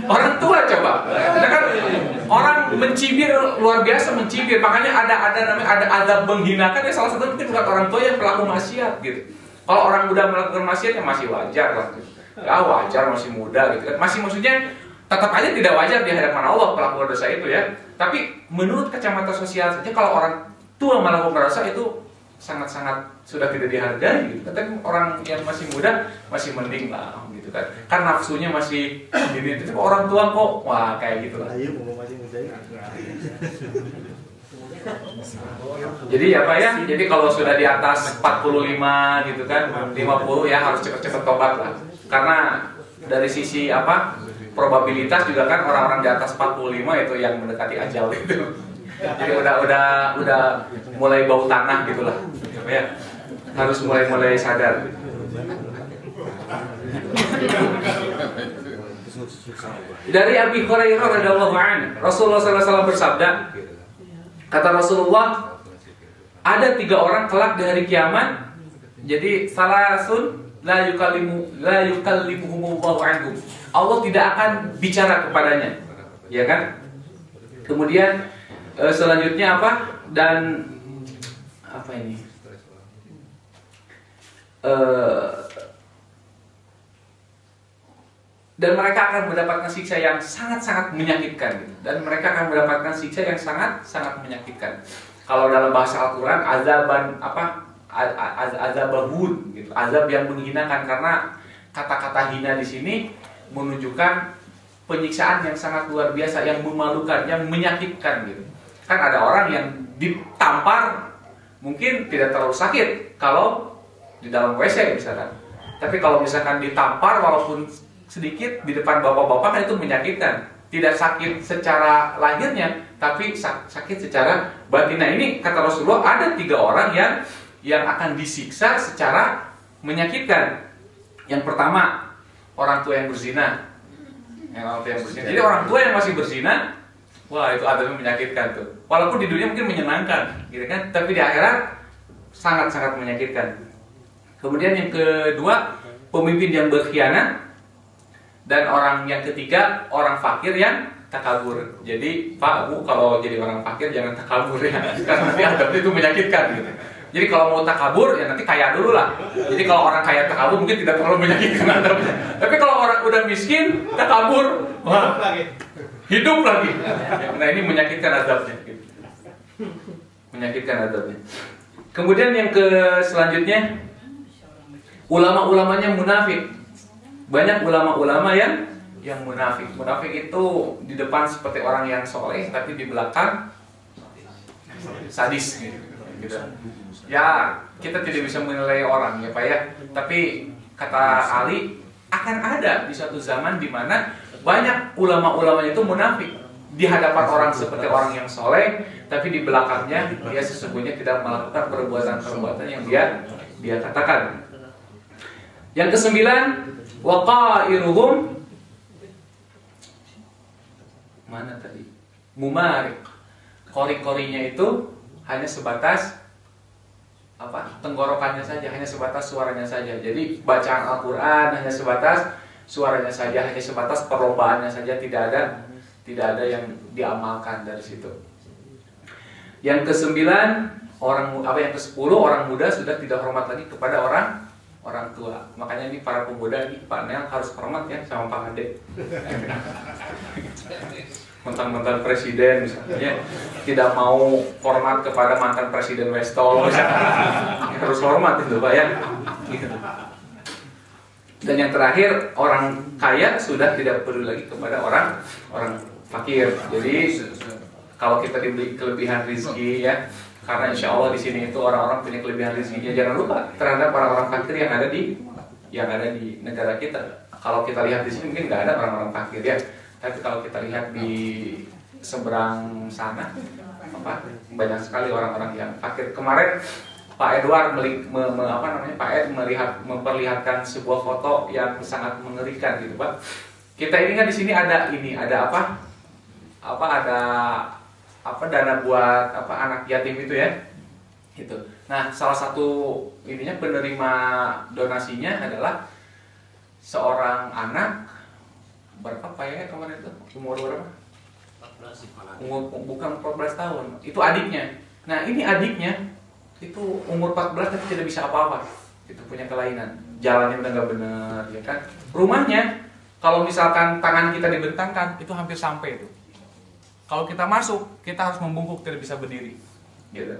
Orang tua coba. Nah, kan orang mencibir luar biasa mencibir. Makanya ada azab menghinakan ya salah satu mungkin bukan orang tua yang pelaku maksiat gitu. Kalau orang muda melakukan maksiat ya masih wajar lah. Ya wajar masih muda gitu kan. Masih maksudnya tetap aja tidak wajar di hadapan Allah pelaku dosa itu ya. Tapi menurut kacamata sosial saja kalau orang tua melakukan dosa itu sangat-sangat sudah tidak dihargai gitu. Tapi orang yang masih muda masih mending lah gitu kan. Kan nafsunya masih gini. Tapi orang tua kok wah kayak gitu lah. Jadi apa ya? Jadi kalau sudah di atas 45 gitu kan, 50 ya harus cepet-cepet tobat lah. Karena dari sisi probabilitas juga kan orang-orang di atas 45 itu yang mendekati ajal itu. Jadi udah mulai bau tanah gitulah. Ya. Harus mulai sadar. Dari Abi Hurairah radhiyallahu anhu, Rasulullah SAW bersabda, kata Rasulullah, ada 3 orang kelak di hari kiamat. Jadi salasun la yukallimuhumullahu anhum. Allah tidak akan bicara kepadanya. Ya kan? Kemudian selanjutnya apa? Dan apa ini? Dan mereka akan mendapatkan siksa yang sangat-sangat menyakitkan gitu. Dan mereka akan mendapatkan siksa yang sangat-sangat menyakitkan. Kalau dalam bahasa Al-Qur'an azabahun gitu. Azab yang menghinakan karena kata-kata hina di sini menunjukkan penyiksaan yang sangat luar biasa, yang memalukan, yang menyakitkan gitu. Kan ada orang yang ditampar mungkin tidak terlalu sakit kalau di dalam WC misalkan. Tapi kalau misalkan ditampar walaupun sedikit di depan bapak-bapak kan itu menyakitkan. Tidak sakit secara lahirnya, tapi sakit secara batin. Nah ini kata Rasulullah ada 3 orang yang akan disiksa secara menyakitkan. Yang pertama, orang tua yang berzina. Jadi orang tua yang masih berzina, wah itu adabnya menyakitkan tuh. Walaupun di dunia mungkin menyenangkan, gitu kan? Tapi di akhirat sangat-sangat menyakitkan. Kemudian yang kedua, pemimpin yang berkhianat. Dan orang yang ketiga, orang fakir yang takabur. Jadi Pak, Bu, kalau jadi orang fakir jangan takabur ya, karena nanti adabnya itu menyakitkan gitu. Jadi kalau mau takabur ya nanti kaya dulu lah. Jadi kalau orang kaya takabur mungkin tidak terlalu menyakitkan adabnya. Tapi kalau orang udah miskin takabur, wah, hidup lagi. Nah ini menyakitkan adabnya. Menyakitkan adabnya. Kemudian yang selanjutnya, ulama-ulamanya munafik. Banyak ulama-ulama yang munafik. Munafik itu di depan seperti orang yang soleh, tapi di belakang sadis gitu. Ya kita tidak bisa menilai orang ya Pak ya. Tapi kata Ali akan ada di suatu zaman di mana banyak ulama-ulamanya itu munafik. Di hadapan orang seperti orang yang soleh, tapi di belakangnya dia sesungguhnya tidak melakukan perbuatan-perbuatan yang dia katakan. Yang kesembilan, waqairuhum mana tadi? Mumarik. Kori-korinya itu hanya sebatas apa? Tenggorokannya saja, hanya sebatas suaranya saja. Jadi bacaan Al-Qur'an hanya sebatas suaranya saja, hanya sebatas perlombaannya saja, tidak ada yang diamalkan dari situ. Yang kesembilan, yang kesepuluh, orang muda sudah tidak hormat lagi kepada orang tua. Makanya ini para pemuda ini Pak Nel harus hormat ya sama Pak Ade. Mantan presiden misalnya tidak mau hormat kepada mantan presiden Westol misalnya. Harus hormat itu Pak ya. Dan yang terakhir, orang kaya sudah tidak peduli lagi kepada orang fakir. Jadi kalau kita diberi kelebihan rezeki ya, karena insya Allah di sini itu orang-orang punya kelebihan rezekinya. Jangan lupa terhadap orang-orang fakir yang ada di negara kita. Kalau kita lihat di sini mungkin nggak ada orang-orang fakir ya. Tapi kalau kita lihat di seberang sana, banyak sekali orang-orang yang fakir. Kemarin Pak Edward memperlihatkan sebuah foto yang sangat mengerikan gitu Pak. Kita ini kan di sini ada dana buat anak yatim itu ya. Gitu. Nah, salah satu penerima donasinya adalah seorang anak berapa Pak ya kemarin itu? Umur berapa? 14. Bukan 14 tahun. Itu adiknya. Nah, ini adiknya itu umur 14 tapi tidak bisa apa-apa. Itu punya kelainan. Jalannya udah nggak benar ya kan. Rumahnya kalau misalkan tangan kita dibentangkan itu hampir sampai itu. Kalau kita masuk, kita harus membungkuk, tidak bisa berdiri. Gitu.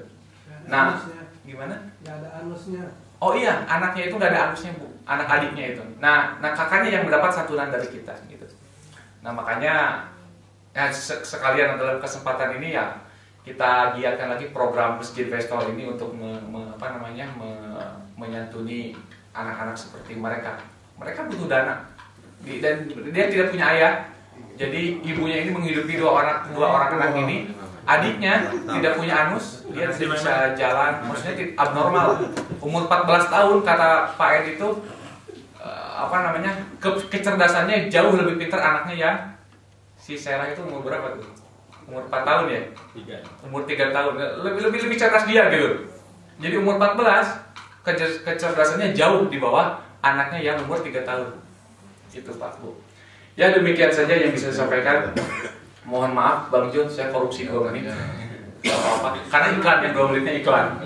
Nah, gimana? Nggak ada anusnya. Oh iya, anaknya itu nggak ada anusnya Bu, anak adiknya itu. Nah kakaknya yang mendapat santunan dari kita, gitu. Nah makanya ya, sekalian dalam kesempatan ini ya kita giatkan lagi program Masjid Vestol ini untuk menyantuni anak-anak seperti mereka. Mereka butuh dana, dan dia tidak punya ayah. Jadi ibunya ini menghidupi dua orang anak ini. Adiknya tidak punya anus, dia tidak bisa jalan, maksudnya abnormal. Umur 14 tahun kata Pak Ed itu kecerdasannya jauh lebih pintar anaknya ya. Si Sarah itu umur berapa tuh? Umur 4 tahun ya? 3. Umur 3 tahun. Lebih cerdas dia gitu. Jadi umur 14 kecerdasannya jauh di bawah anaknya yang umur 3 tahun. Itu Pak Bu. Ya demikian saja yang bisa disampaikan. Mohon maaf Bang Jun, saya korupsi 2 menit. Gak apa-apa, karena iklan yang 2 menitnya iklan.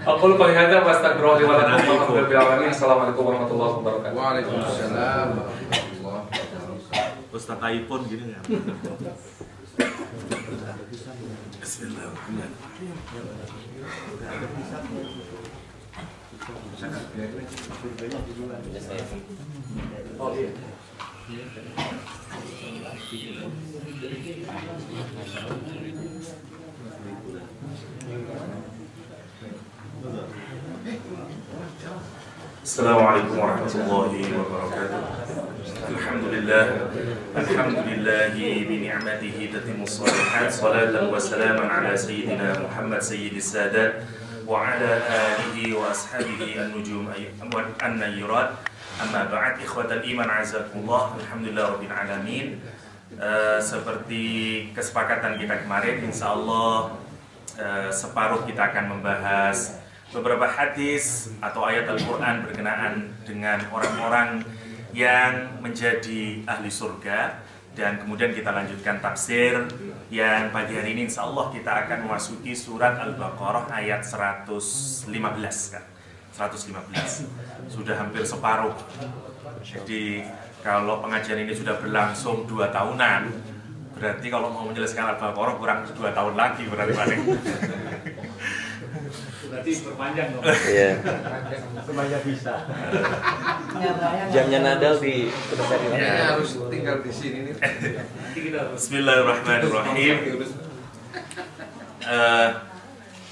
Aku lupa hadza astagfirullahaladzim. Assalamualaikum warahmatullahi wabarakatuh. Waalaikumsalam warahmatullahi wabarakatuh. Ustaz iPhone gini ya. Oh iya. Assalamualaikum warahmatullahi wabarakatuh. Alhamdulillahi bi ni'matihi tatimmus shalihat. Salatan wa salaman ala sayyidina Muhammad sayyidis sadat wa ala alihi wa ashabihi an-nujum an-nayyirat. Amma ba'd, ikhwatal iman azakumullah. Alhamdulillah rabbil alamin. Seperti kesepakatan kita kemarin, insyaallah separuh kita akan membahas beberapa hadis atau ayat Al-Quran berkenaan dengan orang-orang yang menjadi ahli surga. Dan kemudian kita lanjutkan tafsir yang pagi hari ini insya Allah kita akan memasuki surat Al-Baqarah ayat 115 kan? 115. Sudah hampir separuh. Jadi kalau pengajian ini sudah berlangsung 2 tahunan, berarti kalau mau menyelesaikan Al-Baqarah kurang 2 tahun lagi berarti paling. Berarti berpanjang dong. Iya. Sebanyak bisa. Jamnya Nadal di Kedekari. Kayaknya harus tinggal di sini nih. Bismillahirrahmanirrahim.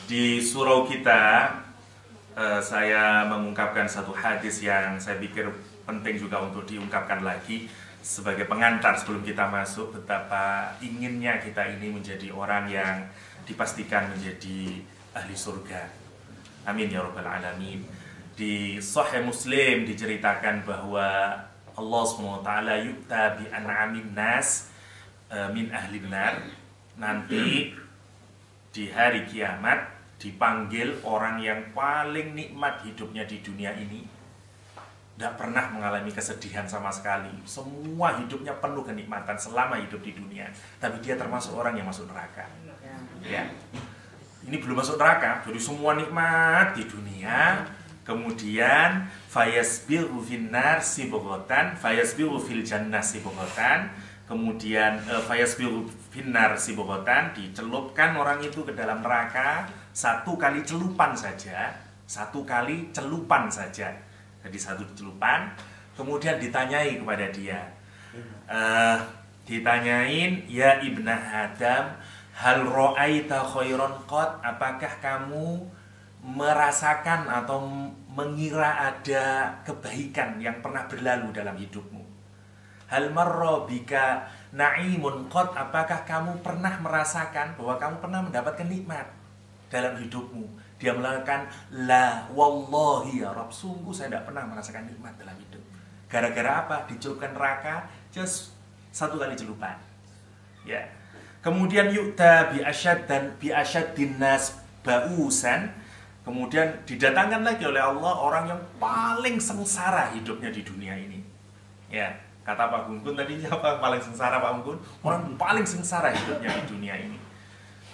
Di surau kita saya mengungkapkan satu hadis yang saya pikir penting juga untuk diungkapkan lagi sebagai pengantar sebelum kita masuk, betapa inginnya kita ini menjadi orang yang dipastikan menjadi ahli surga. Amin ya rabbal alamin. Di Sahih Muslim diceritakan bahwa Allah SWT yu'ta bi an'amin nas min ahli nar. Nanti di hari kiamat dipanggil orang yang paling nikmat hidupnya di dunia ini, tidak pernah mengalami kesedihan sama sekali, semua hidupnya penuh kenikmatan selama hidup di dunia, tapi dia termasuk orang yang masuk neraka. Ya. Ini belum masuk neraka, jadi semua nikmat di dunia. Kemudian fayasbiru finnar sibghatan, fayasbiru fil jannah sibghatan. Kemudian fayasbiru finnar sibghatan, dicelupkan orang itu ke dalam neraka 1 kali celupan saja. 1 kali celupan saja. Jadi 1 celupan. Kemudian ditanyai kepada dia. Ditanyain, ya ibna Adam, hal ra'aita khairan qad, apakah kamu merasakan atau mengira ada kebaikan yang pernah berlalu dalam hidupmu? Hal marra bika na'imun qad, apakah kamu pernah merasakan bahwa kamu pernah mendapatkan nikmat dalam hidupmu? Dia mengatakan, la wallahi ya Rabb, sungguh saya tidak pernah merasakan nikmat dalam hidup. Gara-gara apa? Dicelupkan neraka just 1 kali celupan. Ya. Kemudian yu'ta bi asyaddin nas ba'usan. Kemudian didatangkan lagi oleh Allah orang yang paling sengsara hidupnya di dunia ini. Ya, kata Pak Gunggun tadi, apa paling sengsara Pak Gunggun? Orang paling sengsara hidupnya di dunia ini.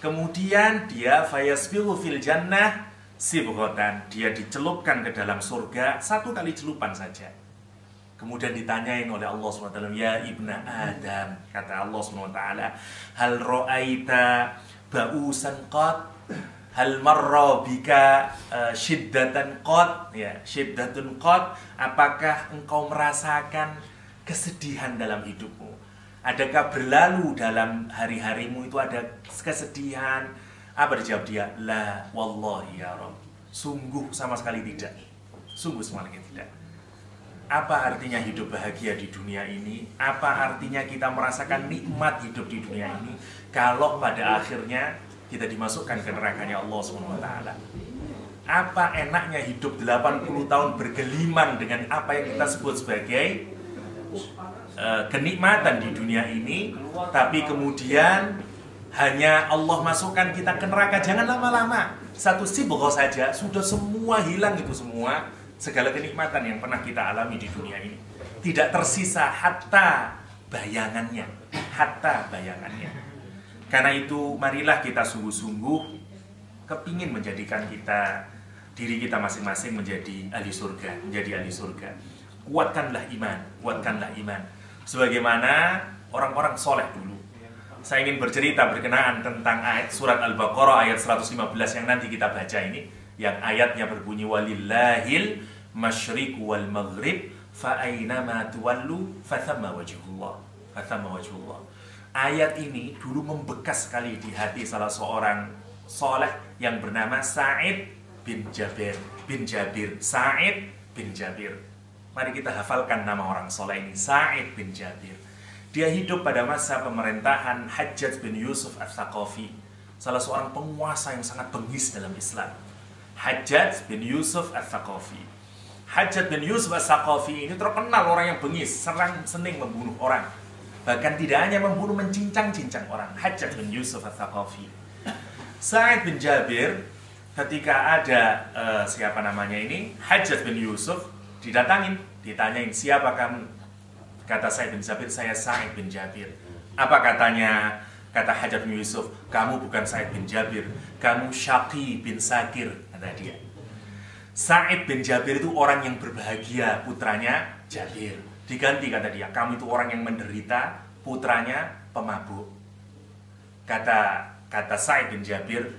Kemudian dia fayasbiru fil jannah sibghatan, dia dicelupkan ke dalam surga 1 kali celupan saja. Kemudian ditanyain oleh Allah SWT, ya ibna Adam, kata Allah SWT, hal ra'aita ba'usan qad, hal marra bika syiddatan qad, ya, syiddatun qad, apakah engkau merasakan kesedihan dalam hidupmu? Adakah berlalu dalam hari-harimu itu ada kesedihan? Apa dijawab dia? La wallahi ya Rabb, sungguh sama sekali tidak. Sungguh sama sekali tidak. Apa artinya hidup bahagia di dunia ini? Apa artinya kita merasakan nikmat hidup di dunia ini kalau pada akhirnya kita dimasukkan ke nerakanya Allah SWT? Apa enaknya hidup 80 tahun bergeliman dengan apa yang kita sebut sebagai kenikmatan di dunia ini, tapi kemudian hanya Allah masukkan kita ke neraka. Jangan lama-lama, 1 sibghah saja sudah semua hilang, itu semua segala kenikmatan yang pernah kita alami di dunia ini. Tidak tersisa hatta bayangannya. Hatta bayangannya. Karena itu marilah kita sungguh-sungguh kepingin menjadikan diri kita masing-masing menjadi ahli surga. Menjadi ahli surga. Kuatkanlah iman. Kuatkanlah iman. Sebagaimana orang-orang soleh dulu. Saya ingin bercerita berkenaan tentang ayat surat Al-Baqarah ayat 115 yang nanti kita baca ini, yang ayatnya berbunyi walillahil masyriq wal maghrib fa aynama tuwallu fathamma wajhullah. Fathamma wajhullah. Ayat ini dulu membekas sekali di hati salah seorang soleh yang bernama Sa'id bin Jabir. Sa'id bin Jabir. Mari kita hafalkan nama orang soleh ini, Sa'id bin Jabir. Dia hidup pada masa pemerintahan Hajjaj bin Yusuf Ats-Tsaqafi, salah seorang penguasa yang sangat bengis dalam Islam. Hajjaj bin Yusuf Ats-Tsaqafi. Hajjaj bin Yusuf Ats-Tsaqafi ini terkenal orang yang bengis, senang membunuh orang. Bahkan tidak hanya membunuh, mencincang-cincang orang. Hajjaj bin Yusuf Ats-Tsaqafi. Sa'id bin Jabir, ketika ada siapa namanya ini, Hajjaj bin Yusuf, didatangin, ditanyain, siapa kamu? Kata Sa'id bin Jabir, saya Sa'id bin Jabir. Apa katanya? Kata Hajjaj bin Yusuf, kamu bukan Sa'id bin Jabir, kamu Syaqi bin Sakir, kata dia. Sa'id bin Jabir itu orang yang berbahagia, putranya Jabir. Diganti, kata dia, kamu itu orang yang menderita, putranya pemabuk. Kata Sa'id bin Jabir,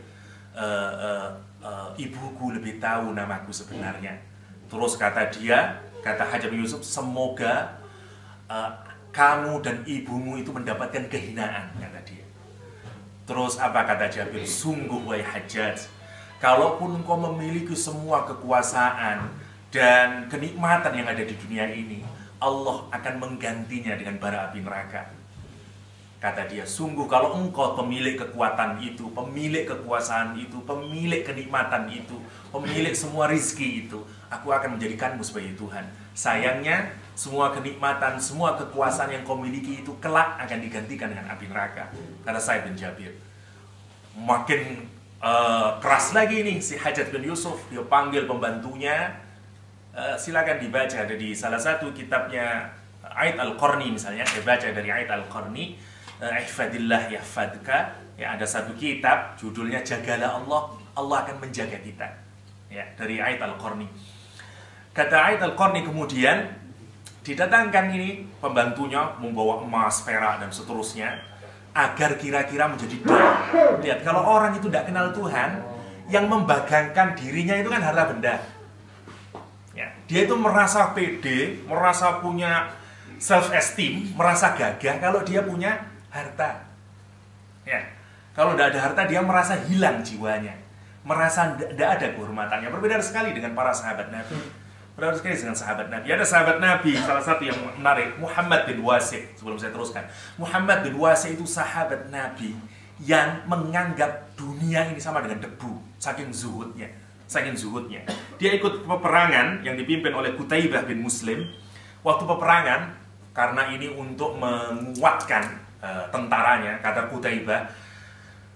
ibuku lebih tahu namaku sebenarnya. Terus kata dia, kata Hajjaj bin Yusuf, semoga kamu dan ibumu itu mendapatkan kehinaan, kata dia. Terus apa kata Jabir? Sungguh wahai Hajjaj, kalaupun engkau memiliki semua kekuasaan dan kenikmatan yang ada di dunia ini, Allah akan menggantinya dengan bara api neraka. Kata dia, sungguh kalau engkau pemilik kekuatan itu, pemilik kekuasaan itu, pemilik kenikmatan itu, pemilik semua rizki itu, aku akan menjadikanmu sebagai Tuhan. Sayangnya, semua kenikmatan, semua kekuasaan yang kau miliki itu kelak akan digantikan dengan api neraka. Kata Sa'id bin Jabir. Makin keras lagi nih si Hajjaj bin Yusuf. Dia panggil pembantunya. Silakan dibaca, ada di salah satu kitabnya Ait Al-Qarni misalnya. Saya baca dari Ait Al-Qarni, ihfadillah yahfadka. Ya, ada satu kitab judulnya Jagalah Allah, Allah akan menjaga kita. Ya, dari Ait Al-Qarni. Kata Ait Al-Qarni kemudian didatangkan ini pembantunya membawa emas, perak dan seterusnya agar kira-kira menjadi doa. Lihat, kalau orang itu tidak kenal Tuhan, yang membagangkan dirinya itu kan harta benda. Ya, dia itu merasa pede, merasa punya self-esteem, merasa gagah kalau dia punya harta. Ya, kalau tidak ada harta dia merasa hilang jiwanya, merasa tidak ada kehormatannya. Berbeda sekali dengan para sahabat Nabi. Berbeda sekali dengan sahabat Nabi. Ada sahabat Nabi, salah satu yang menarik, Muhammad bin Wasi'. Sebelum saya teruskan, Muhammad bin Wasi' itu sahabat Nabi yang menganggap dunia ini sama dengan debu, saking zuhudnya. Dia ikut peperangan yang dipimpin oleh Qutaibah bin Muslim. Waktu peperangan, karena ini untuk menguatkan tentaranya, kata Qutaibah,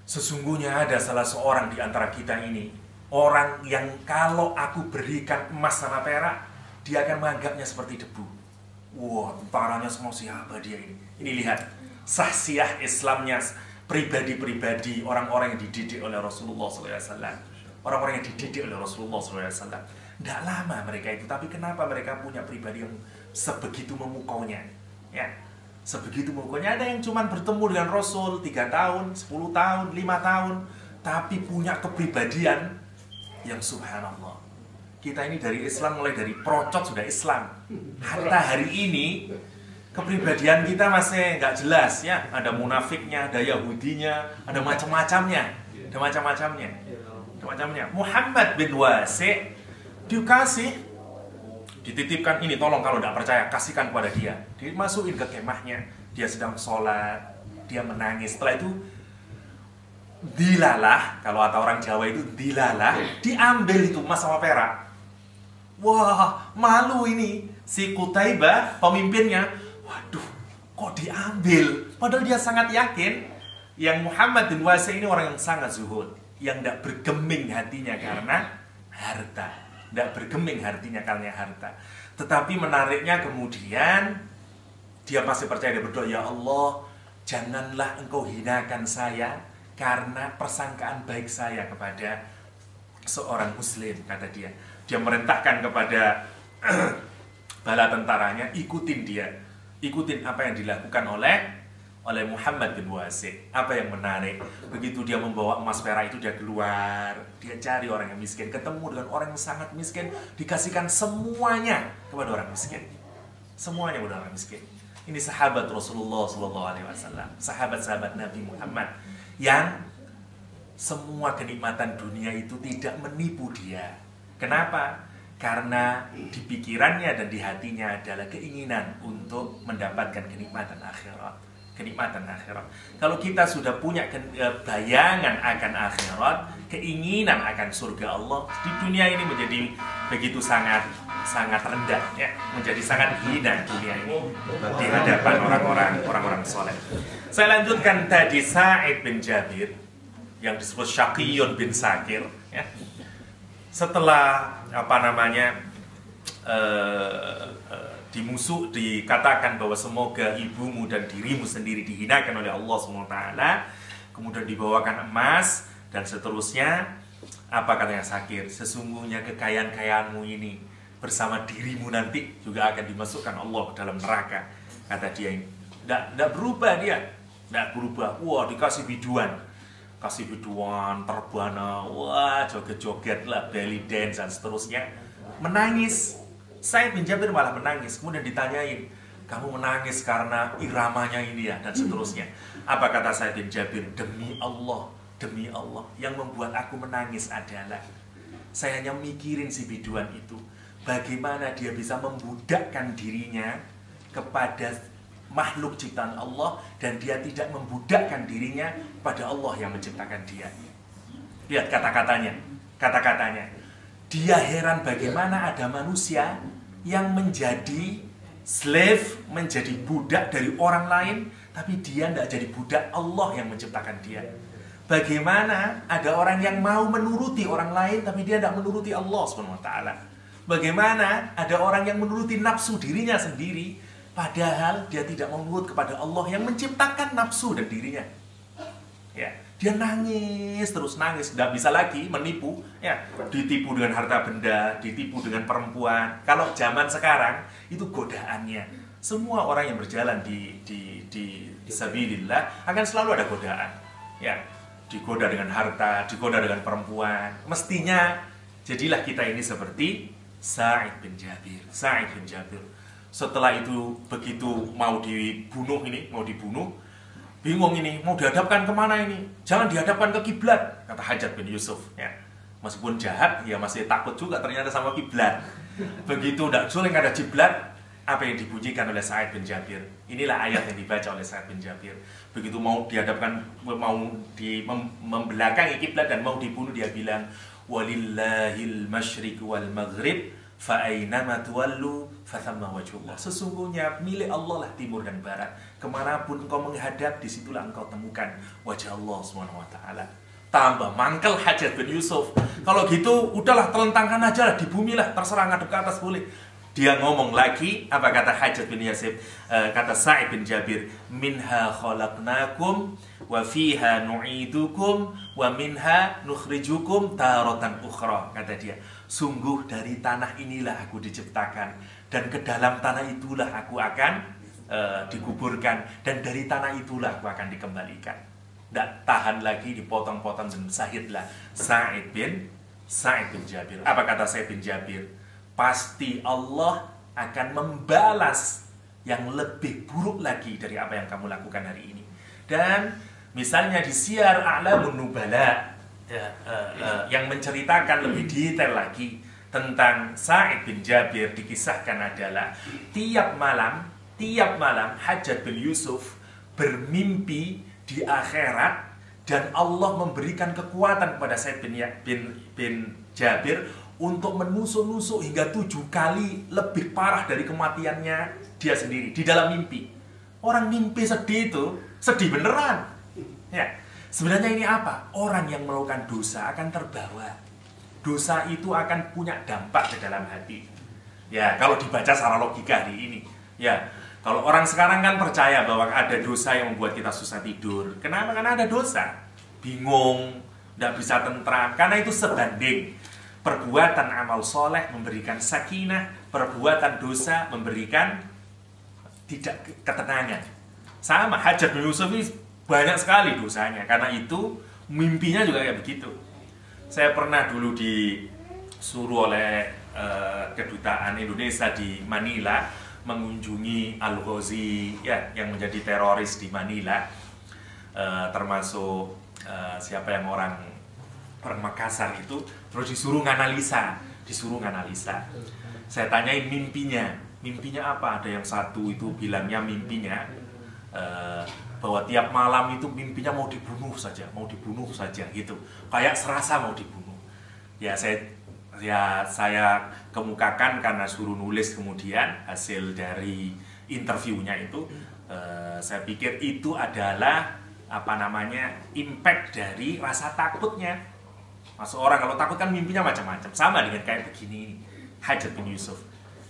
sesungguhnya ada salah seorang di antara kita ini, orang yang kalau aku berikan emas sama perak, dia akan menganggapnya seperti debu. Wah, tentaranya semua siapa dia ini? Ini lihat, sahsiah Islamnya, pribadi-pribadi, orang-orang yang dididik oleh Rasulullah SAW. Orang-orang yang dididik oleh Rasulullah SAW. Tidak lama mereka itu, tapi kenapa mereka punya pribadi yang sebegitu memukaunya? Ya, sebegitu memukaunya. Ada yang cuma bertemu dengan Rasul 3 tahun, 10 tahun, 5 tahun, tapi punya kepribadian yang subhanallah. Kita ini dari Islam, mulai dari procot sudah Islam. Hatta hari ini kepribadian kita masih nggak jelas ya. Ada munafiknya, ada Yahudinya, ada macam-macamnya, ada macam-macamnya. Muhammad bin Wasi' dititipkan ini, tolong kalau tidak percaya kasihkan kepada dia. Dimasukin ke kemahnya, dia sedang sholat, dia menangis. Setelah itu dilalah, kalau kata orang Jawa itu dilalah, diambil itu emas sama perak. Wah, malu ini si Qutaibah pemimpinnya. Waduh, kok diambil? Padahal dia sangat yakin yang Muhammad bin Wasi' ini orang yang sangat zuhud, yang tidak bergeming hatinya karena harta. Tidak bergeming hatinya karena harta. Tetapi menariknya kemudian dia masih percaya, dia berdoa, ya Allah, janganlah engkau hinakan saya karena persangkaan baik saya kepada seorang muslim, kata dia. Dia merintahkan kepada bala tentaranya, ikutin dia, ikutin apa yang dilakukan oleh Muhammad bin Wasi'. Apa yang menarik, begitu dia membawa emas perak itu, dia keluar, dia cari orang yang miskin, ketemu dengan orang yang sangat miskin, dikasihkan semuanya kepada orang miskin, semuanya kepada orang miskin. Ini sahabat Rasulullah SAW, sahabat-sahabat Nabi Muhammad yang semua kenikmatan dunia itu tidak menipu dia. Kenapa? Karena di pikirannya dan di hatinya adalah keinginan untuk mendapatkan kenikmatan akhirat. Kenikmatan akhirat. Kalau kita sudah punya bayangan akan akhirat, keinginan akan surga Allah, di dunia ini menjadi begitu sangat rendah, ya, menjadi sangat hina dunia ini di hadapan orang-orang soleh. Saya lanjutkan tadi Sa'id bin Jabir yang disebut Syaqiyun bin Sakir, ya. Setelah dikatakan bahwa semoga ibumu dan dirimu sendiri dihinakan oleh Allah SWT, kemudian dibawakan emas dan seterusnya. Apa katanya Sakir? Sesungguhnya kekayaan-kayaanmu ini bersama dirimu nanti juga akan dimasukkan Allah ke dalam neraka. Kata dia ini tidak berubah, dia tidak berubah. Wah, dikasih biduan, terbana, wah, joget-joget lah, belly dance dan seterusnya, menangis. Sa'id bin Jabir malah menangis. Kemudian ditanyain, kamu menangis karena iramanya ini ya, dan seterusnya. Apa kata Sa'id bin Jabir? Demi Allah, yang membuat aku menangis adalah saya hanya mikirin si biduan itu, bagaimana dia bisa membudakkan dirinya kepada makhluk ciptaan Allah, dan dia tidak membudakkan dirinya pada Allah yang menciptakan dia. Lihat kata-katanya. Dia heran bagaimana ada manusia yang menjadi slave, menjadi budak dari orang lain, tapi dia tidak jadi budak Allah yang menciptakan dia. Bagaimana ada orang yang mau menuruti orang lain, tapi dia tidak menuruti Allah SWT. Bagaimana ada orang yang menuruti nafsu dirinya sendiri, padahal dia tidak menurut kepada Allah yang menciptakan nafsu dan dirinya. Ya, dia nangis, terus nangis, tidak bisa lagi menipu, ya, ditipu dengan harta benda, ditipu dengan perempuan. Kalau zaman sekarang itu godaannya. Semua orang yang berjalan di sabilillah akan selalu ada godaan. Ya, digoda dengan harta, digoda dengan perempuan. Mestinya jadilah kita ini seperti Sa'id bin Jabir. Setelah itu begitu mau dibunuh, bingung ini, mau dihadapkan kemana ini? Jangan dihadapkan ke kiblat, kata Hajjaj bin Yusuf. Ya, meskipun jahat, ya masih takut juga ternyata sama kiblat. Begitu tidak suling ada kiblat, apa yang dibunyikan oleh Sa'id bin Jabir? Inilah ayat yang dibaca oleh Sa'id bin Jabir. Begitu mau dihadapkan, membelakangi kiblat dan mau dibunuh, dia bilang, walillahil masyriq wal maghrib fa'ainama tuwallu fathamma wajhullah. Sesungguhnya milik Allah lah timur dan barat. Kemanapun engkau menghadap, disitulah engkau temukan wajah Allah SWT. Tambah mangkel Hajjaj bin Yusuf. Kalau gitu, udahlah telentangkan aja lah di bumi lah, terserah ngadep ke atas boleh. Dia ngomong lagi, apa kata Hajjaj bin Yusuf? Kata Sa'id bin Jabir, minha khalaqnakum wa fiha nu'idukum wa minha nukhrijukum taratan ukhra. Kata dia, sungguh dari tanah inilah aku diciptakan, dan ke dalam tanah itulah aku akan dikuburkan, dan dari tanah itulah aku akan dikembalikan. Tidak tahan lagi, dipotong-potong dan syahidlah Sa'id bin Jabir. Apa kata Sa'id bin Jabir? Pasti Allah akan membalas yang lebih buruk lagi dari apa yang kamu lakukan hari ini. Dan misalnya di Siyar A'lamun Nubala, yang menceritakan lebih detail lagi tentang Sa'id bin Jabir, dikisahkan adalah tiap malam Hajjaj bin Yusuf bermimpi di akhirat, dan Allah memberikan kekuatan kepada Sa'id bin Jabir untuk menusuk-nusuk hingga 7 kali lebih parah dari kematiannya dia sendiri di dalam mimpi. Orang mimpi sedih itu sedih beneran. Ya, sebenarnya ini apa? Orang yang melakukan dosa akan terbawa. Dosa itu akan punya dampak ke dalam hati. Ya, kalau dibaca secara logika hari ini. Ya, kalau orang sekarang kan percaya bahwa ada dosa yang membuat kita susah tidur. Kenapa? Karena ada dosa. Bingung, tidak bisa tentram. Karena itu sebanding. Perbuatan amal soleh memberikan sakinah, perbuatan dosa memberikan tidak ketenangan. Sama, Hajjaj bin Yusuf ini banyak sekali dosanya. Karena itu mimpinya juga kayak begitu. Saya pernah dulu disuruh oleh kedutaan Indonesia di Manila mengunjungi Al-Ghazi, ya, yang menjadi teroris di Manila, termasuk siapa yang orang orang Makassar itu, terus disuruh nganalisa. Saya tanyain mimpinya apa? Ada yang satu itu bilangnya mimpinya bahwa tiap malam itu mimpinya mau dibunuh saja gitu, kayak serasa mau dibunuh. Ya saya kemukakan karena suruh nulis kemudian hasil dari interviewnya itu. Saya pikir itu adalah impact dari rasa takutnya. Masuk orang kalau takut kan mimpinya macam-macam, sama dengan kayak begini. Hajat bin Yusuf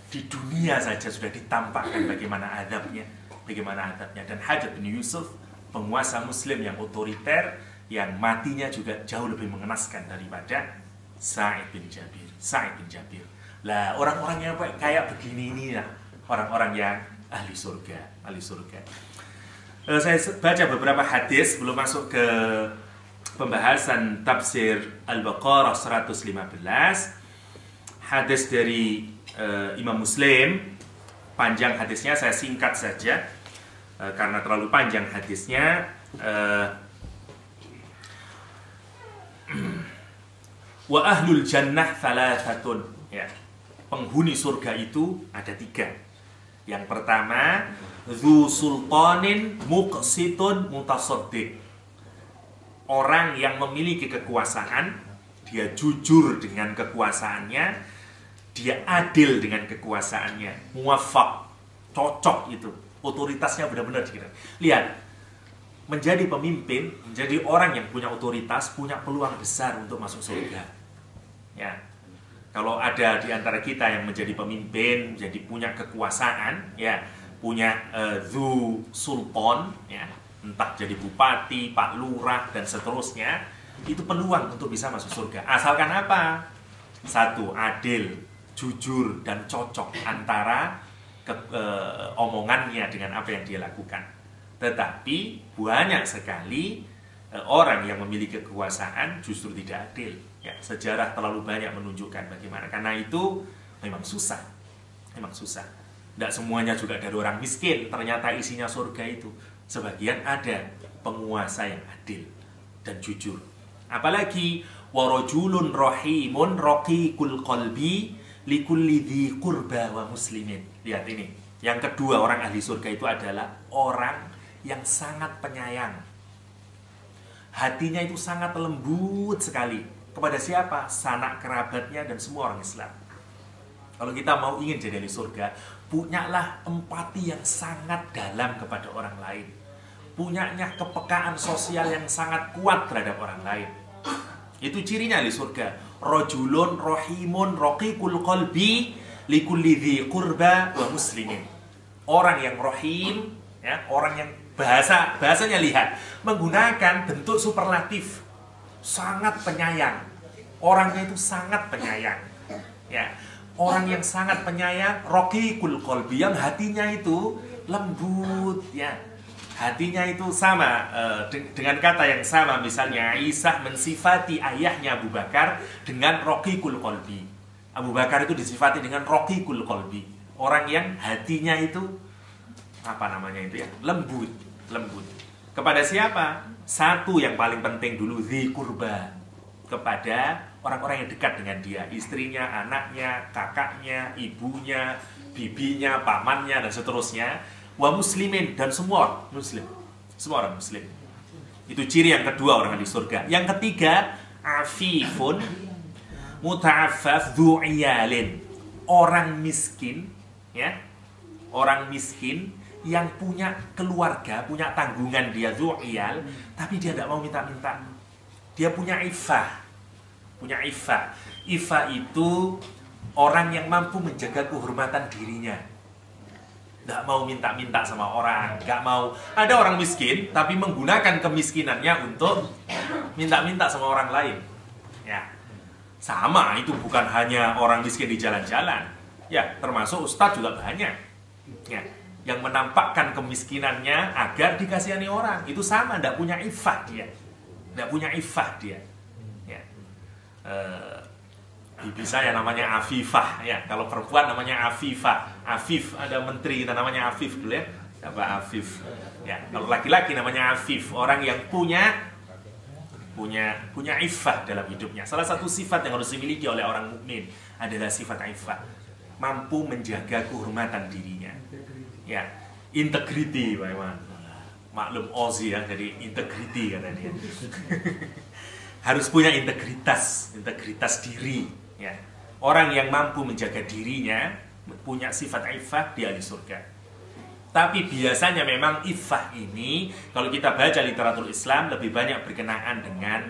di dunia saja sudah ditampakkan bagaimana adabnya. Dan Hajat bin Yusuf penguasa muslim yang otoriter, yang matinya juga jauh lebih mengenaskan daripada Sa'id bin Jabir. Lah orang-orang yang kayak begini ini lah orang-orang yang ahli surga. Saya baca beberapa hadis sebelum masuk ke pembahasan tafsir Al-Baqarah 115. Hadis dari Imam Muslim, panjang hadisnya, saya singkat saja karena terlalu panjang hadisnya. Wa ahlul jannah thalathatun, ya. Penghuni surga itu ada 3. Yang pertama, dzu sultanin muqsitun mutasaddiq. Orang yang memiliki kekuasaan, dia jujur dengan kekuasaannya, dia adil dengan kekuasaannya, muwaffaq, cocok itu. Otoritasnya benar-benar dikira. Lihat, menjadi pemimpin, menjadi orang yang punya otoritas, punya peluang besar untuk masuk surga. Ya. Kalau ada di antara kita yang menjadi pemimpin, jadi punya kekuasaan, ya, punya dzu sultan, ya, entah jadi bupati, pak lurah dan seterusnya, itu peluang untuk bisa masuk surga. Asalkan apa? 1, adil, jujur dan cocok antara omongannya dengan apa yang dia lakukan. Tetapi banyak sekali orang yang memiliki kekuasaan justru tidak adil. Ya, sejarah terlalu banyak menunjukkan bagaimana. Karena itu memang susah. Tidak semuanya juga dari orang miskin ternyata isinya surga itu. Sebagian ada penguasa yang adil dan jujur. Apalagi warajulun rahimun raqiqul qalbi likulli dzi qurba wa muslimin. Lihat ini. Yang kedua, orang ahli surga itu adalah orang yang sangat penyayang. Hatinya itu sangat lembut sekali. Kepada siapa? Sanak kerabatnya dan semua orang Islam. Kalau kita mau ingin jadi ahli surga, punyalah empati yang sangat dalam kepada orang lain. Punyanya kepekaan sosial yang sangat kuat terhadap orang lain. Itu cirinya ahli surga. Rajulun rahimun raqiqul qalbi likulli dzi qurba wa muslimin. Orang yang rahim, ya, orang yang bahasanya lihat, menggunakan bentuk superlatif. Sangat penyayang. Orangnya itu sangat penyayang. Ya, orang yang sangat penyayang, raqiqul qalbi, yang hatinya itu lembut, ya. Hatinya itu sama dengan kata yang sama, misalnya Aisyah mensifati ayahnya Abu Bakar dengan raqiqul qalbi. Abu Bakar itu disifati dengan raqiqul qalbi. Orang yang hatinya itu lembut. Kepada siapa? 1 yang paling penting dulu, dzi qurba, kepada orang-orang yang dekat dengan dia, istrinya, anaknya, kakaknya, ibunya, bibinya, pamannya dan seterusnya. Wa muslimin, dan semua muslim. Semua orang muslim. Itu ciri yang kedua orang di surga. Yang ketiga, afifun muta'affaf dzu iyalin. Orang miskin, ya. Orang miskin yang punya keluarga, punya tanggungan, dia zu'iyal, tapi dia tidak mau minta-minta. Dia punya iffah. Iffah itu orang yang mampu menjaga kehormatan dirinya. Tidak mau minta-minta sama orang, nggak mau. Ada orang miskin, tapi menggunakan kemiskinannya untuk minta-minta sama orang lain. Ya, sama, itu bukan hanya orang miskin di jalan-jalan. Ya, termasuk ustadz juga banyak. Ya, yang menampakkan kemiskinannya agar dikasihani orang. Itu sama, tidak punya iffah dia. Ya. Bibi saya namanya Afifah, ya. Kalau perempuan namanya Afifah. Afif, ada menteri kita namanya Afif dulu, ya. Siapa Afif? Ya. Kalau laki-laki namanya Afif, orang yang punya punya iffah dalam hidupnya. Salah satu sifat yang harus dimiliki oleh orang mukmin adalah sifat iffah, mampu menjaga kehormatan dirinya. Ya, integrity, Pak Iwan. Maklum Ozi ya, jadi integrity kata dia. Harus punya integritas diri. Ya, orang yang mampu menjaga dirinya, punya sifat iffah, dia ahli surga. Tapi biasanya memang iffah ini, kalau kita baca literatur Islam, lebih banyak berkenaan dengan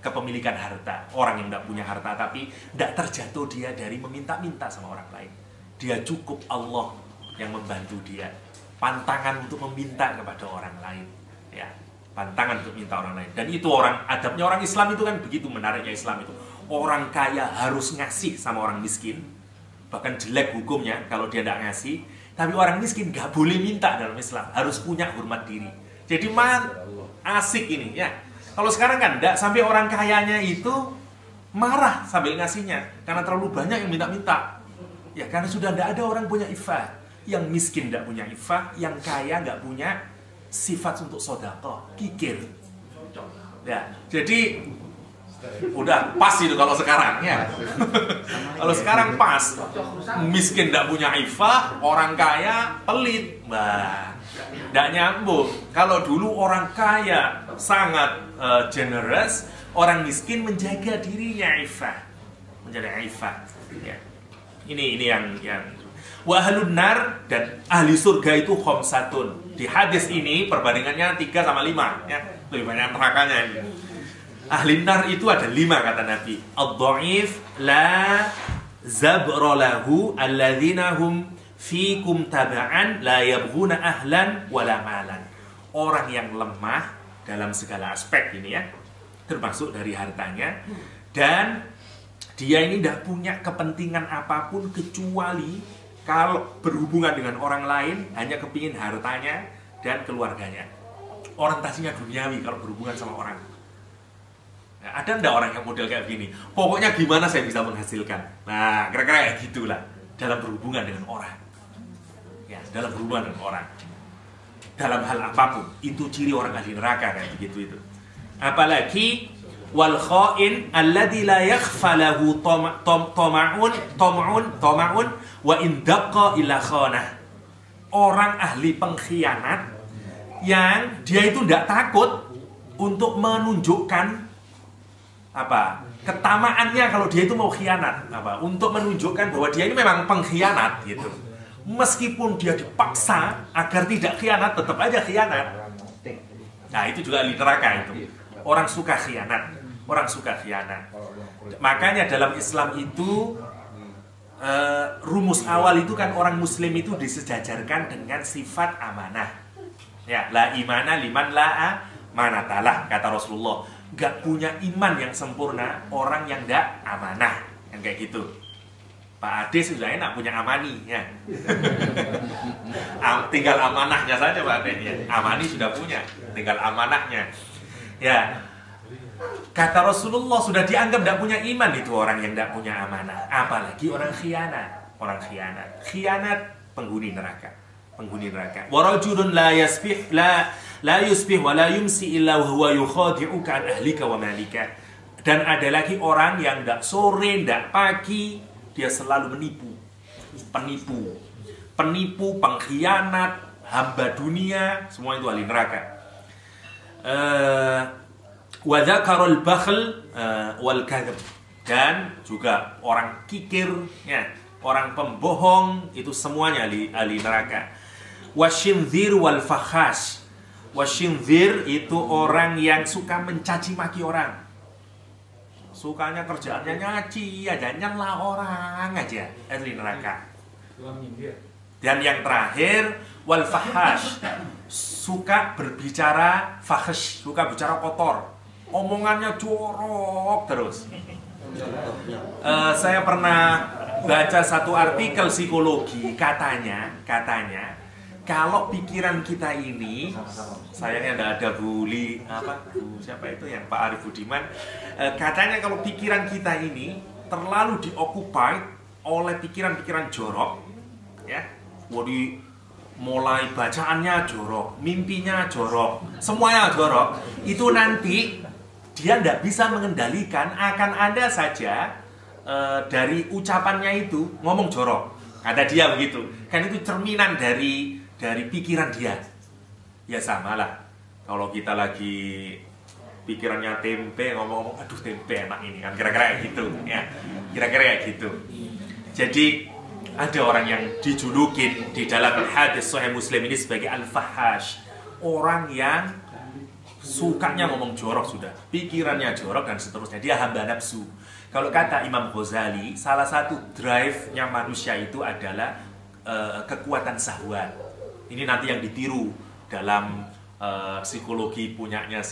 kepemilikan harta. Orang yang tidak punya harta, tapi tidak terjatuh dia dari meminta-minta sama orang lain. Dia cukup Allah yang membantu dia. Pantangan untuk meminta kepada orang lain, ya, pantangan untuk minta orang lain. Dan itu adabnya orang Islam itu kan begitu, menariknya Islam itu. Orang kaya harus ngasih sama orang miskin, bahkan jelek hukumnya kalau dia tidak ngasih. Tapi orang miskin nggak boleh minta dalam Islam, harus punya hormat diri. Jadi asik ini, ya. Kalau sekarang kan tidak, sampai orang kayanya itu marah sambil ngasihnya karena terlalu banyak yang minta-minta. Ya karena sudah tidak ada orang punya iffah. Yang miskin tidak punya iffah, yang kaya nggak punya sifat untuk sedekah, kikir. Ya, jadi udah pas itu kalau sekarang ya. Kalau sekarang pas, miskin tidak punya iffah, orang kaya pelit, tidak nyambung. Kalau dulu orang kaya sangat generous, orang miskin menjaga dirinya iffah, menjaga iffah. Ya. Ini yang wa ahlun nar, dan ahli surga itu khamsatun. Di hadis ini perbandingannya 3 sama 5 ya. Lebih banyak nerakanya ini. Ahli nar itu ada 5 kata Nabi. Ad-dha'if la zabra lahu alladzina hum fikum taba'an la yabghuna ahlan wala malan. Orang yang lemah dalam segala aspek ini ya, termasuk dari hartanya, dan dia ini tidak punya kepentingan apapun kecuali kalau berhubungan dengan orang lain hanya kepingin hartanya dan keluarganya. Orientasinya duniawi kalau berhubungan sama orang. Nah, ada enggak orang yang model kayak gini? Pokoknya gimana saya bisa menghasilkan. Nah, kira-kira kayak gitulah dalam berhubungan dengan orang. Ya, dalam berhubungan dengan orang. Dalam hal apapun, itu ciri orang ahli neraka kayak begitu itu. Apalagi wal kha'in alladzi la yakhfa lahu tama'un wa in daqqa ila khanah. Orang ahli pengkhianat yang dia itu tidak takut untuk menunjukkan ketamaannya kalau dia itu mau khianat, untuk menunjukkan bahwa dia ini memang pengkhianat gitu. Meskipun dia dipaksa agar tidak khianat, tetap aja khianat. Nah, itu juga ahli neraka itu. Orang suka khianat. Orang suka khianat. Makanya dalam Islam itu rumus awal itu kan orang muslim itu disejajarkan dengan sifat amanah. Ya, la imana liman la amanatalah, kata Rasulullah. Gak punya iman yang sempurna orang yang gak amanah. Yang kayak gitu. Pak Ade sudah enak punya amani ya. Tinggal amanahnya saja Pak Ade ya. Amani sudah punya, tinggal amanahnya. Ya. Kata Rasulullah sudah dianggap tidak punya iman itu orang yang tidak punya amanah. Apalagi orang khianat. Orang khianat. Khianat penghuni neraka. Penghuni neraka. Wa rajulun la yusbih wa la yumsi illa huwa yukhadi'uka an ahlika wa malika. Dan ada lagi orang yang tidak sore, tidak pagi, dia selalu menipu. Penipu, pengkhianat, hamba dunia, semua itu ahli neraka. Wa dzakarul bakhl wal kadhib, dan juga orang kikir ya, orang pembohong, itu semuanya ahli neraka. Wasyinzir wal fakhash. Wasyinzir itu orang yang suka mencaci maki orang. Sukanya kerjaannya nyaci aja, nyela orang aja, ahli neraka. Dan yang terakhir wal fakhash, suka berbicara fahish, suka bicara kotor. Omongannya jorok terus. Saya pernah baca satu artikel psikologi, katanya kalau pikiran kita ini, sayangnya tidak ada siapa itu yang Pak Arif Budiman, katanya kalau pikiran kita ini terlalu dioccupy oleh pikiran-pikiran jorok, ya, mulai bacaannya jorok, mimpinya jorok, semuanya jorok, itu nanti dia tidak bisa mengendalikan, akan ada saja dari ucapannya itu ngomong jorok. Ada dia begitu. Kan itu cerminan dari pikiran dia. Ya sama lah. Kalau kita lagi pikirannya tempe, ngomong-ngomong, aduh tempe enak ini kan, kira-kira kayak gitu. Ya, kira-kira kayak gitu. Jadi ada orang yang dijulukin di dalam hadis Sahih Muslim ini sebagai al-fahash, orang yang sukanya ngomong jorok sudah, pikirannya jorok dan seterusnya, dia hamba nafsu. Kalau kata Imam Ghazali, salah satu drive-nya manusia itu adalah kekuatan syahwat. Ini nanti yang ditiru dalam psikologi punyanya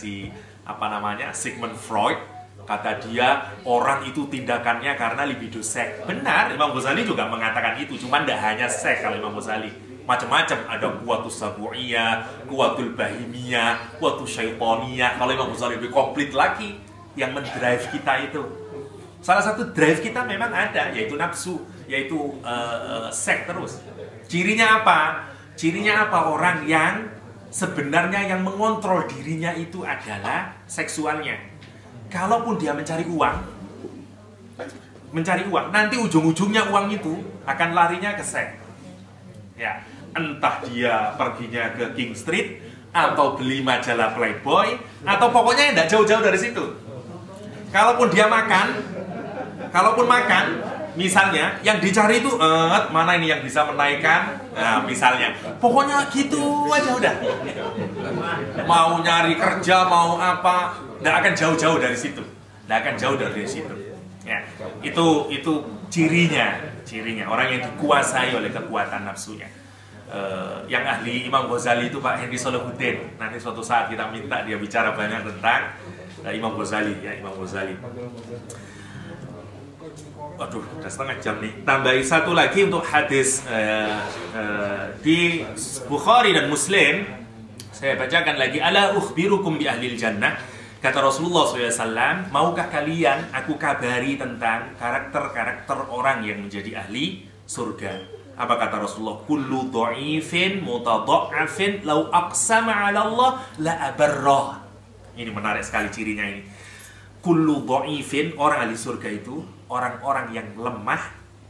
Sigmund Freud. Kata dia, orang itu tindakannya karena libido seks. Benar, Imam Ghazali juga mengatakan itu. Cuma tidak hanya seks kalau Imam Ghazali. Macam-macam, ada kuwatus sabu'iyah, kuwatul bahimiyah, kuwatus syaitoniyah. Kalau Imam Ghazali lebih komplit lagi yang mendrive kita itu. Salah satu drive kita memang ada, yaitu nafsu, yaitu seks terus. Cirinya apa? Cirinya apa? Orang yang sebenarnya yang mengontrol dirinya itu adalah seksualnya. Kalaupun dia mencari uang, nanti ujung-ujungnya uang itu akan larinya ke seks. Ya, entah dia perginya ke King Street, atau beli majalah Playboy, atau pokoknya tidak jauh-jauh dari situ. Kalaupun makan, misalnya yang dicari itu mana ini yang bisa menaikkan, nah misalnya, pokoknya gitu aja udah. Mau nyari kerja, mau apa, tidak akan jauh-jauh dari situ. Ya, itu cirinya orang yang dikuasai oleh kekuatan nafsunya. Yang ahli Imam Ghazali itu Pak Henry Solahuddin. Nanti suatu saat kita minta dia bicara banyak tentang Imam Ghazali. Aduh, udah setengah jam nih. Tambahi satu lagi untuk hadis di Bukhari dan Muslim. Saya bacakan lagi. Ala ukhbirukum bi ahlil jannah. Kata Rasulullah SAW, maukah kalian aku kabari tentang karakter-karakter orang yang menjadi ahli surga? Apa kata Rasulullah? Kullu dha'ifin mutadha'afin law aqsama 'ala Allah la abarrah. Ini menarik sekali cirinya ini. Kullu dha'ifin, orang ahli surga itu orang-orang yang lemah,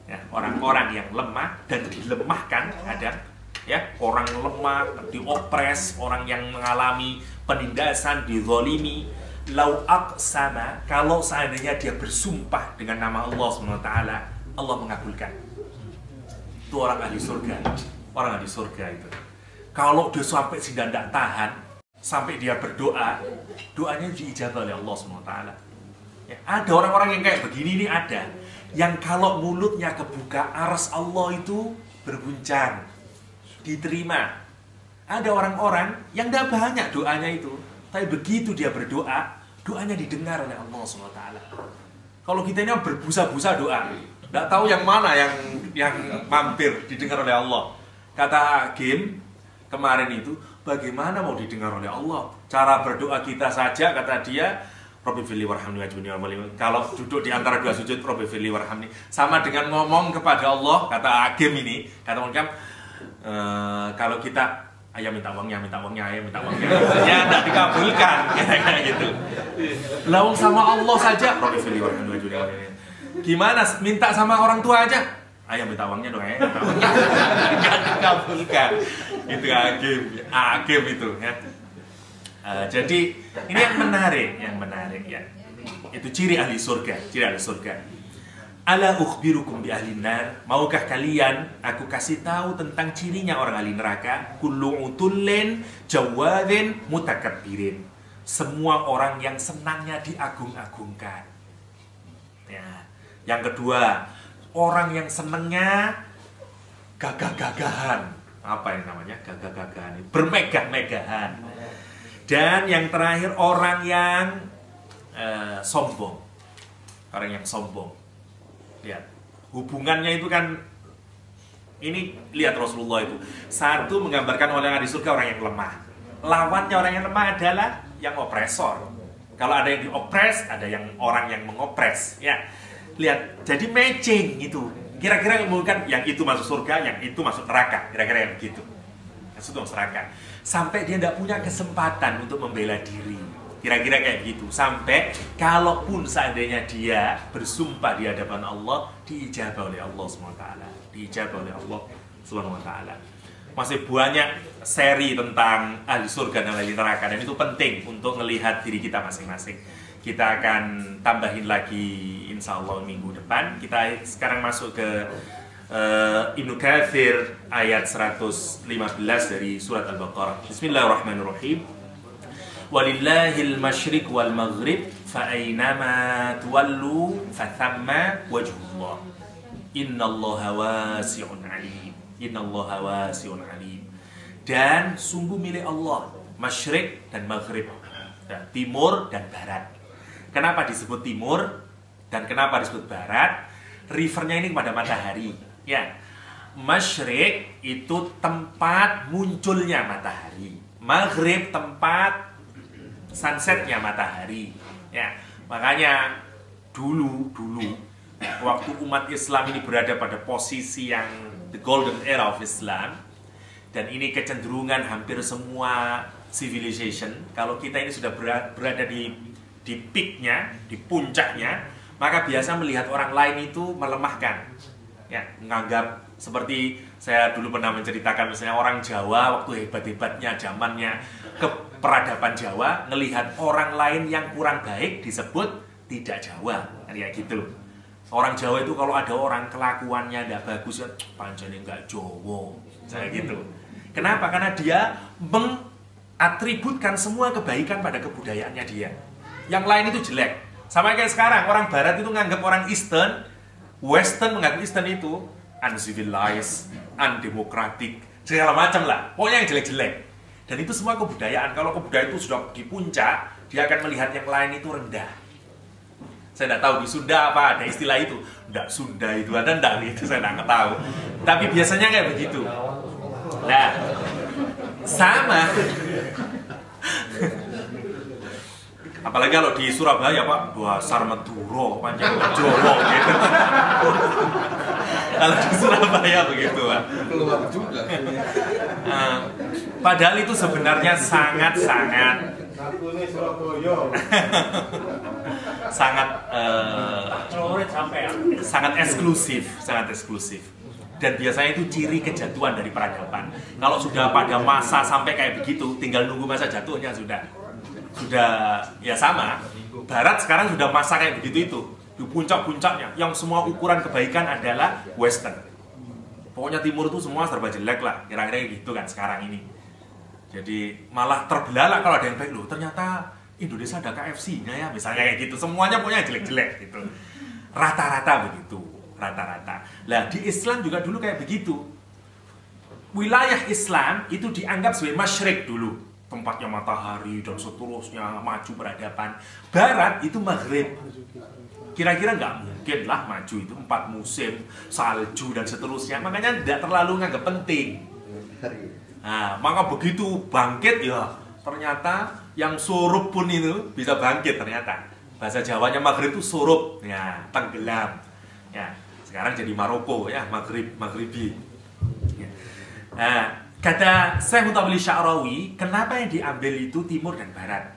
ya, orang-orang yang lemah dan dilemahkan ada, ya, orang lemah, diopres, orang yang mengalami penindasan, dizalimi. Lau aqsama, kalau seandainya dia bersumpah dengan nama Allah SWT, Allah mengabulkan. Itu orang ahli surga. Orang ahli surga itu. Kalau dia sampai sudah tidak tahan, sampai dia berdoa, doanya diijabah oleh Allah SWT. Ya, ada orang-orang yang kayak begini nih ada. Yang kalau mulutnya kebuka, aras Allah itu berguncang, diterima. Ada orang-orang yang tidak banyak doanya itu, tapi begitu dia berdoa, doanya didengar oleh Allah SWT. Kalau kita ini berbusa-busa doa, tidak tahu yang mana yang mampir didengar oleh Allah. Kata Hakim kemarin itu, bagaimana mau didengar oleh Allah? Cara berdoa kita saja, kata dia, Rabbi firli warhamni waj'alni minal. Kalau duduk di antara dua sujud, Rabbi firli warhamni, sama dengan ngomong kepada Allah. Kata Hakim ini, kata Hakim, kalau kita ayah minta uangnya, ya tidak dikabulkan, kayak gitu. Lawang sama Allah saja, Rabbi firli warhamni waj'alni minal. Gimana minta sama orang tua aja? Ayah minta uangnya dong, ya. Nggak dikabulkan. Itu Hakim itu, ya. Jadi ini yang menarik ya. Itu ciri ahli surga, Ala ukhbirukum bi ahli nar, maukah kalian aku kasih tahu tentang cirinya orang ahli neraka? Kullu utullin jawadin mutakabbirin. Semua orang yang senangnya diagung-agungkan. Ya. Yang kedua, orang yang senangnya gagah-gagahan. Apa yang namanya? Gagah-gagahan. Bermegah-megahan. Dan yang terakhir, orang yang sombong. Orang yang sombong. Lihat, hubungannya itu kan, ini lihat Rasulullah itu. Satu, menggambarkan orang yang di surga orang yang lemah. Lawannya orang yang lemah adalah yang opresor. Kalau ada yang diopres, ada yang orang yang mengopres. Ya, lihat, jadi matching itu. Kira-kira mungkin yang itu masuk surga, yang itu masuk neraka. Kira-kira yang begitu. serakah. Sampai dia tidak punya kesempatan untuk membela diri. Kira-kira kayak gitu. Sampai kalaupun seandainya dia bersumpah di hadapan Allah, diijabah oleh Allah SWT. Diijabah oleh Allah SWT. Masih banyak seri tentang ahli surga dan ahli neraka, dan itu penting untuk melihat diri kita masing-masing. Kita akan tambahin lagi insya Allah minggu depan. Kita sekarang masuk ke Ibnu Katsir ayat 115 dari surat Al-Baqarah. Bismillahirrahmanirrahim. Walillahil masyriq wal maghrib fa aynama tuwallu fa thamma wajhullah. Innallaha wasi'un 'alim. Innallaha wasi'un 'alim. Dan sungguh milik Allah masyriq dan maghrib, timur dan barat. Kenapa disebut timur dan kenapa disebut barat? Refernya ini kepada matahari. Ya, masyriq itu tempat munculnya matahari, maghrib tempat sunsetnya matahari. Ya, makanya dulu waktu umat Islam ini berada pada posisi yang the golden era of Islam, dan ini kecenderungan hampir semua civilization. Kalau kita ini sudah berada di peaknya, di puncaknya, maka biasa melihat orang lain itu melemahkan. Ya, menganggap seperti saya dulu pernah menceritakan, misalnya orang Jawa waktu hebat-hebatnya zamannya keperadaban Jawa, melihat orang lain yang kurang baik disebut tidak Jawa, kayak gitu. Orang Jawa itu kalau ada orang kelakuannya tidak bagus, pancene enggak Jawa, saya gitu. Kenapa? Karena dia mengatributkan semua kebaikan pada kebudayaannya dia. Yang lain itu jelek. Sama kayak sekarang, orang Barat itu nganggap orang Eastern, Western menganggap Eastern itu uncivilized, undemokratik, segala macam lah. Pokoknya yang jelek-jelek. Dan itu semua kebudayaan. Kalau kebudayaan itu sudah di puncak, dia akan melihat yang lain itu rendah. Saya tidak tahu di Sunda apa ada istilah itu. Nggak, Sunda itu ada enggak gitu, saya nggak tahu. Tapi biasanya kayak begitu. Nah, sama. Apalagi kalau di Surabaya, Pak, dasar Madura, panjang Jawa gitu. Kalau di Surabaya begitu, Pak. Keluar juga. Padahal itu sebenarnya sangat eksklusif. Dan biasanya itu ciri kejatuhan dari peradaban. Kalau sudah pada masa sampai kayak begitu, tinggal nunggu masa jatuhnya sudah ya sama. Barat sekarang sudah masa kayak begitu itu, di puncak-puncaknya, yang semua ukuran kebaikan adalah Western. Pokoknya timur itu semua serba jelek lah, kira-kira gitu kan sekarang ini. Jadi malah terbelalak kalau ada yang baik, loh ternyata Indonesia ada KFC-nya ya, misalnya kayak gitu. Semuanya pokoknya jelek-jelek gitu. Rata-rata begitu, rata-rata. Lah di Islam juga dulu kayak begitu. Wilayah Islam itu dianggap sebagai masyriq dulu, tempatnya matahari dan seterusnya, maju peradaban. Barat itu maghrib. Kira-kira nggak mungkin lah maju itu 4 musim, salju dan seterusnya. Makanya tidak terlalu nganggap penting. Nah, maka begitu bangkit ya, ternyata yang surup pun itu bisa bangkit ternyata. Bahasa Jawanya maghrib itu surup, ya tenggelam. Ya, sekarang jadi Maroko ya, maghribi. Ya. Nah, kata Syekh Mutawalli Sya'rawi, kenapa yang diambil itu timur dan barat?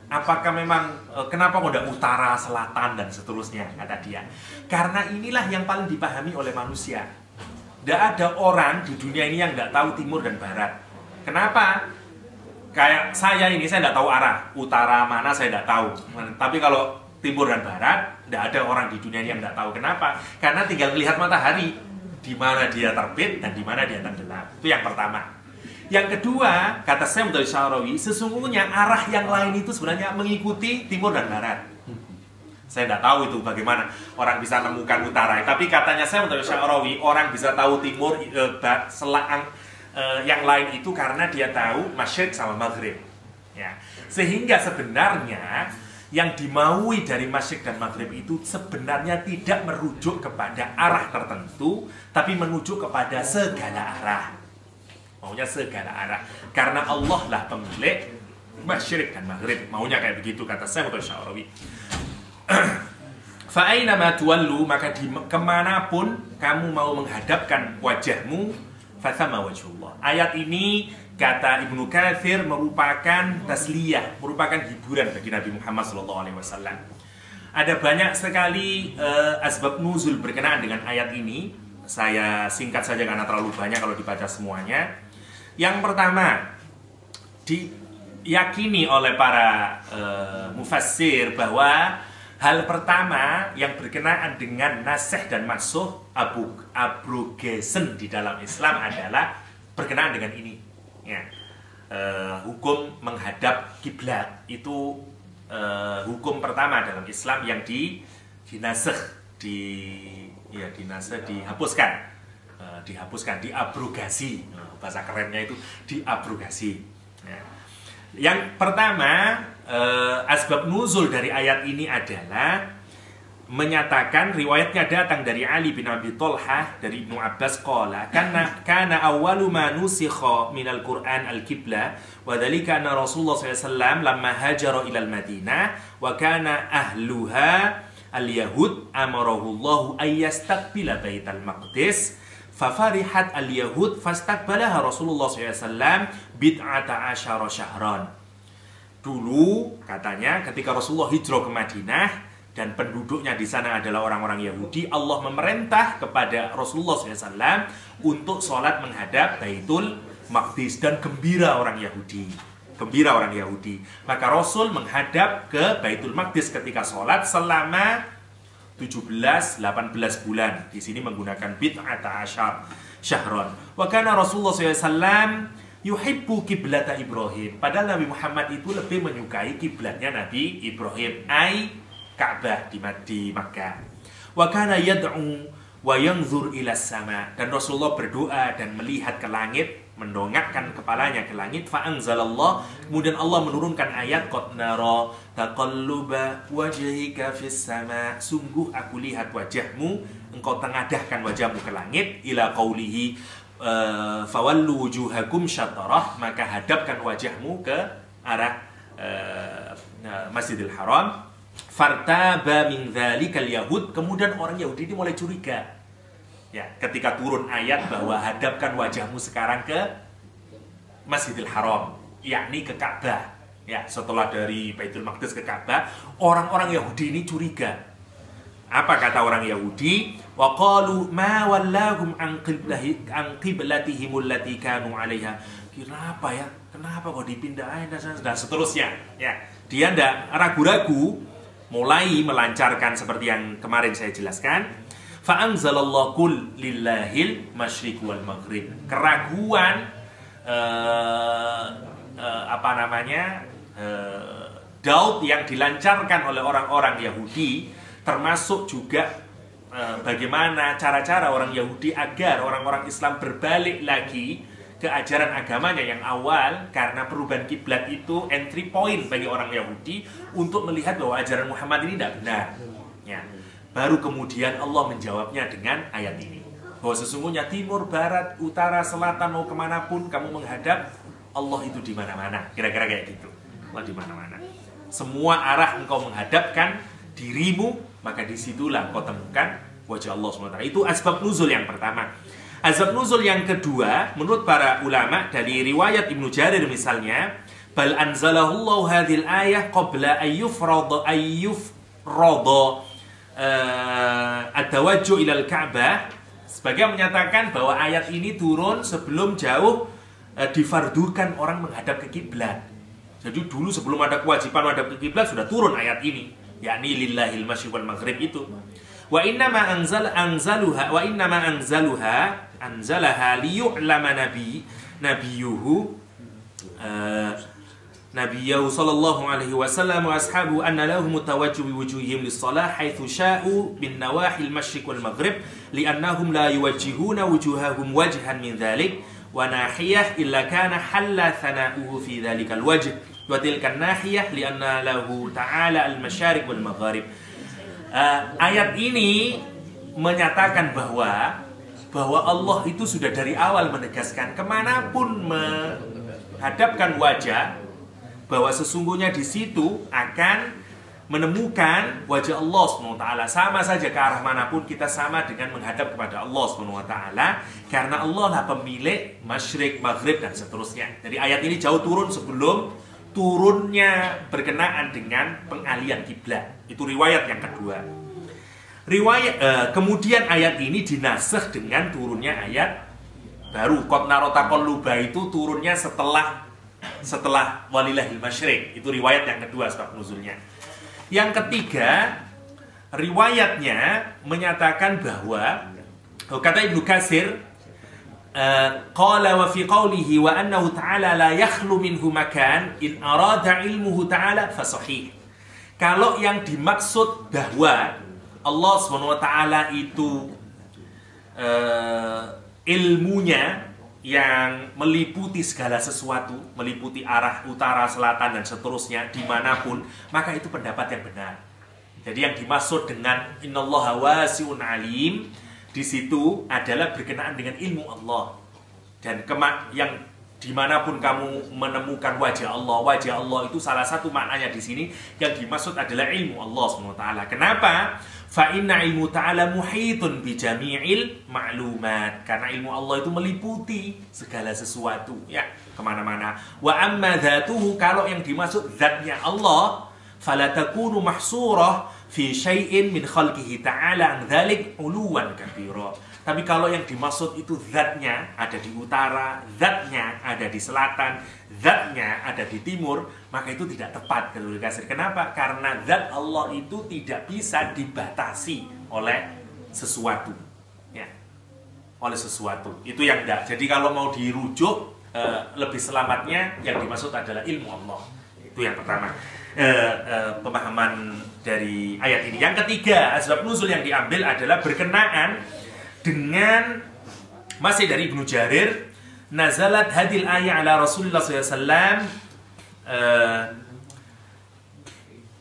Apakah memang, kenapa kok tidak utara, selatan, dan seterusnya, kata dia. Karena inilah yang paling dipahami oleh manusia. Tidak ada orang di dunia ini yang tidak tahu timur dan barat. Kenapa? Kayak saya ini, saya tidak tahu arah. Utara mana, saya tidak tahu. Tapi kalau timur dan barat, tidak ada orang di dunia ini yang tidak tahu. Kenapa? Karena tinggal melihat matahari. Di mana dia terbit dan di mana dia tenggelam. Itu yang pertama. Yang kedua, kata Syekh Mutawalli Sya'rawi, sesungguhnya arah yang lain itu sebenarnya mengikuti timur dan barat. Saya tidak tahu itu bagaimana orang bisa menemukan utara. Tapi katanya Syekh Mutawalli Sya'rawi, orang bisa tahu timur, yang lain itu karena dia tahu masyriq sama maghrib. Ya. Sehingga sebenarnya yang dimaui dari masyriq dan maghrib itu sebenarnya tidak merujuk kepada arah tertentu, tapi menuju kepada segala arah. Maunya segala arah. Karena Allah lah pemilik masyriq dan maghrib. Maunya kayak begitu, kata Syekh Mutawalli Sya'rawi. Fa'ainama tuwallu, maka kemanapun kamu mau menghadapkan wajahmu, fathamma wajhullah. Ayat ini kata Ibnu Katsir merupakan tasliyah, merupakan hiburan bagi Nabi Muhammad SAW. Ada banyak sekali asbab nuzul berkenaan dengan ayat ini. Saya singkat saja karena terlalu banyak kalau dibaca semuanya. Yang pertama, diyakini oleh para mufassir bahwa hal pertama yang berkenaan dengan nasih dan mansuh, abrogation di dalam Islam adalah berkenaan dengan ini. Ya. Hukum menghadap kiblat itu hukum pertama dalam Islam yang dinasih, dihapuskan, diabrogasi. Bahasa kerennya itu diabrogasi. Ya. Yang pertama, asbab nuzul dari ayat ini adalah menyatakan, riwayatnya datang dari Ali bin Abi Thalhah dari Ibnu Abbas qala kana awwalu ma nusikha minal Qur'an al-qibla wa dzalika anna Rasulullah SAW lamma hajara ila al-Madinah wa kana ahluha al-yahud amarahu Allah ay yastaqbila Baitul Maqdis fafarihat al-yahud fastaqbalaha Rasulullah SAW bid'ata asyara syahran. Dulu katanya ketika Rasulullah hijrah ke Madinah dan penduduknya di sana adalah orang-orang Yahudi, Allah memerintah kepada Rasulullah SAW untuk sholat menghadap Baitul Maqdis, dan gembira orang Yahudi. Maka Rasul menghadap ke Baitul Maqdis ketika sholat selama 17-18 bulan. Di sini menggunakan bid'ata asyar syahron. Wa kana Rasulullah SAW yuhibbu kiblata Ibrahim. Padahal Nabi Muhammad itu lebih menyukai kiblatnya Nabi Ibrahim, ai Ka'bah di Makkah. Wa kana yad'u wa yanzur ila sama. Dan Rasulullah berdoa dan melihat ke langit, mendongakkan kepalanya ke langit. Fa anzalallah, kemudian Allah menurunkan ayat qad nara taqalluba wajhika fis sama. Sungguh aku lihat wajahmu, engkau tengadahkan wajahmu ke langit, ila qaulihi fawallu wujuhakum syatarah, maka hadapkan wajahmu ke arah Masjidil Haram. Fartaba min dzalikal yahud, kemudian orang Yahudi ini mulai curiga. Ya, ketika turun ayat bahwa hadapkan wajahmu sekarang ke Masjidil Haram, yakni ke Ka'bah. Ya, setelah dari Baitul Maqdis ke Ka'bah, orang-orang Yahudi ini curiga. Apa kata orang Yahudi? Wa qalu ma wallahum an qiblatihim allati kanu 'alaiha. Kenapa ya? Kenapa kok dipindahin dan seterusnya? Ya, dia ndak ragu-ragu, mulai melancarkan seperti yang kemarin saya jelaskan. Fa'anzalallahu qul lillahil masyriq wal maghrib. Keraguan doubt yang dilancarkan oleh orang-orang Yahudi, termasuk juga bagaimana cara-cara orang Yahudi agar orang-orang Islam berbalik lagi ke ajaran agamanya yang awal, karena perubahan kiblat itu entry point bagi orang Yahudi untuk melihat bahwa ajaran Muhammad ini tidak benar. Ya. Baru kemudian Allah menjawabnya dengan ayat ini, bahwa sesungguhnya timur, barat, utara, selatan, mau kemanapun kamu menghadap, Allah itu di mana-mana. Kira-kira kayak gitu. Allah di mana-mana. Semua arah engkau menghadapkan dirimu, maka disitulah engkau temukan wajah Allah SWT. Itu asbab nuzul yang pertama. Asbab nuzul yang kedua, menurut para ulama, dari riwayat Ibnu Jarir misalnya, bal anzalahullahu hadhil ayah qabla ayyufrada at-tawajjuh ilal Ka'bah, sebagai menyatakan bahwa ayat ini turun sebelum jauh difardukan orang menghadap ke kiblat. Jadi dulu sebelum ada kewajiban menghadap ke kiblat sudah turun ayat ini, yakni lillahil masyriq wal maghrib itu. Wa inna ma anzalaha liyu'lama Nabiyahu sallallahu alaihi wasallam wa ashabu anna lahum tawajjuh wujuhihim lis-shalah haitsu sya'u bin nawahil masyriq wal maghrib li'annahum la yuwajjihuna wujuhahum wajhan min dhalik wa nahiyah illa kana halla thana'uhu fi dhalikal wajh wa tilka nahiyah li'anna lahu ta'ala al-masyariq wal maghrib. Ayat ini menyatakan bahwa Allah itu sudah dari awal menegaskan kemanapun menghadapkan wajah, bahwa sesungguhnya di situ akan menemukan wajah Allah SWT. Sama saja ke arah manapun kita sama dengan menghadap kepada Allah SWT, karena Allah lah pemilik masyrik, maghrib, dan seterusnya. Jadi ayat ini jauh turun sebelum turunnya berkenaan dengan pengalian kiblat. Itu riwayat yang kedua. Kemudian ayat ini dinasakh dengan turunnya ayat baru. Qad nara taqalluba itu turunnya setelah walillahil masyriq. Itu riwayat yang kedua sebab nuzulnya. Yang ketiga, riwayatnya menyatakan bahwa kata Ibnu Katsir, qala wa fi qawlihi wa annahu ta'ala la yakhlu minhu makan in arada ilmuhu ta'ala fa sahih. Kalau yang dimaksud bahwa Allah SWT itu ilmunya yang meliputi segala sesuatu, meliputi arah utara, selatan, dan seterusnya, dimanapun, maka itu pendapat yang benar. Jadi yang dimaksud dengan innallaha wasi'un alim di situ adalah berkenaan dengan ilmu Allah. Dan yang dimanapun kamu menemukan wajah Allah itu salah satu maknanya di sini yang dimaksud adalah ilmu Allah SWT. Kenapa? Fa inna ilmu ta'ala muhitun bi jami'il ma'lumat. Karena ilmu Allah itu meliputi segala sesuatu, ya, kemana-mana. Wa amma dhatuhu, kalau yang dimaksud zatnya Allah, fala takunu mahsurah fi syai'in min khalqihi ta'ala an dhalik uluwan kabira. Tapi kalau yang dimaksud itu zatnya ada di utara, zatnya ada di selatan, zatnya ada di timur, maka itu tidak tepat. Kenapa? Karena zat Allah itu tidak bisa dibatasi oleh sesuatu, ya, oleh sesuatu. Itu yang tidak. Jadi kalau mau dirujuk, lebih selamatnya yang dimaksud adalah ilmu Allah. Itu yang pertama, pemahaman dari ayat ini. Yang ketiga, asbab nuzul yang diambil adalah berkenaan dengan, masih dari Ibnu Jarir, nazalat hadil ayat ala Rasulullah SAW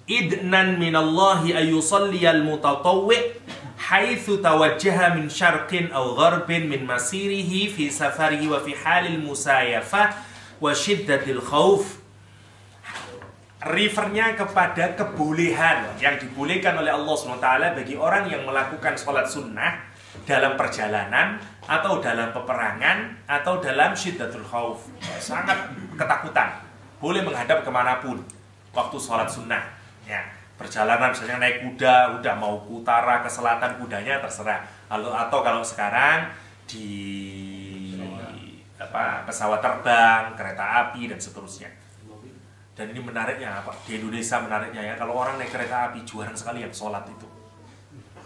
idnan minallahi ayusalliyal mutatawwi' haitsu tawajjaha min syarqin aw gharbin min masirihi fi safarihi wa fi halil musayafah wa syiddatil khauf. Refernya kepada kebolehan yang dibolehkan oleh Allah SWT bagi orang yang melakukan sholat sunnah dalam perjalanan atau dalam peperangan atau dalam syiddatul khauf, sangat ketakutan, boleh menghadap kemanapun waktu sholat sunnah, ya. Perjalanan misalnya naik kuda, udah mau ke utara, ke selatan, kudanya terserah. Atau kalau sekarang di pesawat terbang, kereta api, dan seterusnya. Dan ini menariknya apa? Di Indonesia menariknya, ya, kalau orang naik kereta api jarang sekali yang sholat itu,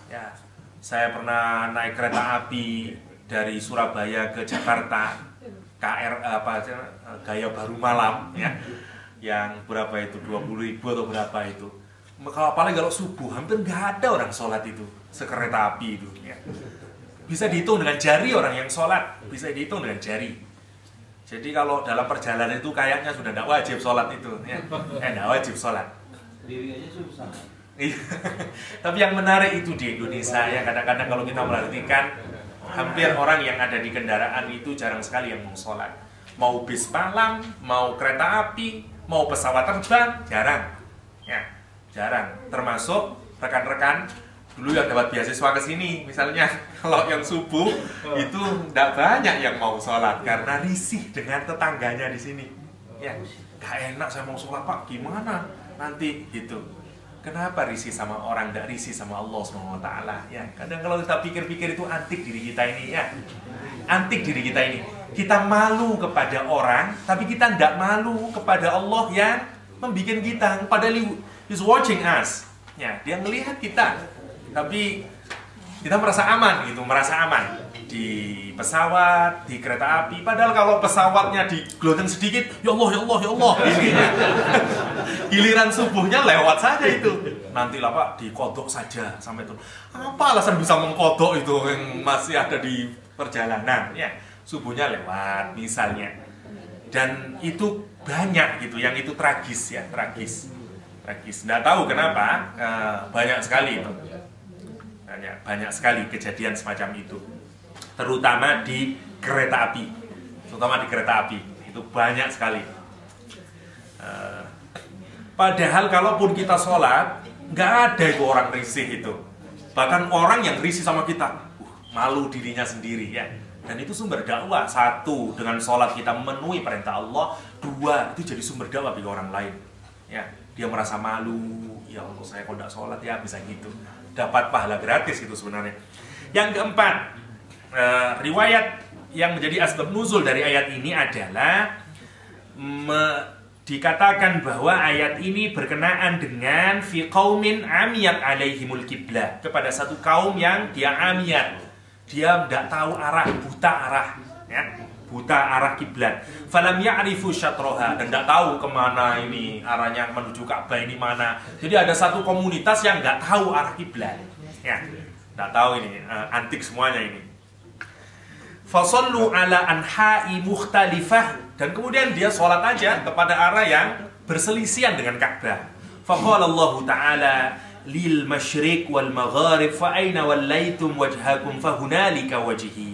ya. Saya pernah naik kereta api dari Surabaya ke Jakarta, Gaya Baru Malam, ya, yang berapa itu, 20.000 atau berapa itu. Apalagi kalau subuh hampir nggak ada orang sholat itu sekereta api itu, ya. Bisa dihitung dengan jari orang yang sholat, bisa dihitung dengan jari. Jadi kalau dalam perjalanan itu kayaknya sudah tidak wajib sholat itu, ya. Tidak wajib sholat. Diri aja susah. Tapi yang menarik itu di Indonesia, ya, kadang-kadang kalau kita perhatikan, hampir orang yang ada di kendaraan itu jarang sekali yang mau sholat. Mau bis malam, mau kereta api, mau pesawat terbang, jarang, ya, jarang. Termasuk rekan-rekan dulu yang dapat beasiswa ke sini, misalnya kalau yang subuh itu tidak banyak yang mau sholat karena risih dengan tetangganya di sini, ya, gak enak saya mau sholat Pak, gimana nanti gitu. Kenapa risih sama orang, tidak risih sama Allah SWT, ya. Kadang kalau kita pikir-pikir itu antik diri kita ini, ya. Antik diri kita ini. Kita malu kepada orang, tapi kita tidak malu kepada Allah yang membuat kita. Padahal He's watching us, ya. Dia melihat kita, tapi kita merasa aman gitu, merasa aman di pesawat, di kereta api. Padahal kalau pesawatnya digelondong sedikit, ya Allah, ya Allah, ya Allah, giliran subuhnya lewat saja itu. Nantilah Pak, dikodok saja sampai itu. Apa alasan bisa mengkodok itu yang masih ada di perjalanan, ya? Subuhnya lewat misalnya. Dan itu banyak gitu, yang itu tragis, ya, tragis. Nggak tahu kenapa, banyak sekali itu. Banyak sekali kejadian semacam itu. Terutama di kereta api. Itu banyak sekali. Padahal kalaupun kita sholat, Nggak ada itu orang risih itu. Bahkan orang yang risih sama kita, malu dirinya sendiri ya. Dan itu sumber dakwah. Satu, dengan sholat kita memenuhi perintah Allah. Dua, itu jadi sumber dakwah bagi orang lain. Ya, dia merasa malu. Ya Allah, saya kok tidak sholat ya, bisa gitu. Dapat pahala gratis itu sebenarnya. Yang keempat, riwayat yang menjadi asbab nuzul dari ayat ini adalah dikatakan bahwa ayat ini berkenaan dengan fi qaumin amiyat alaihimul kiblah, kepada satu kaum yang dia amiyat, dia tidak tahu arah, buta arah ya, buta arah kiblat. Falam ya'rifu syatroha, dan tidak tahu kemana ini arahnya menuju Ka'bah ini mana. Jadi ada satu komunitas yang nggak tahu arah kiblat ya, nggak tahu ini, antik semuanya ini. Fasallu ala anha'i mukhtalifah, dan kemudian dia sholat aja kepada arah yang berselisihan dengan Ka'bah. Faqala Allah Ta'ala lil masyriq wal magharib fa aina wallaitum wajhakum fahunalika wajhi.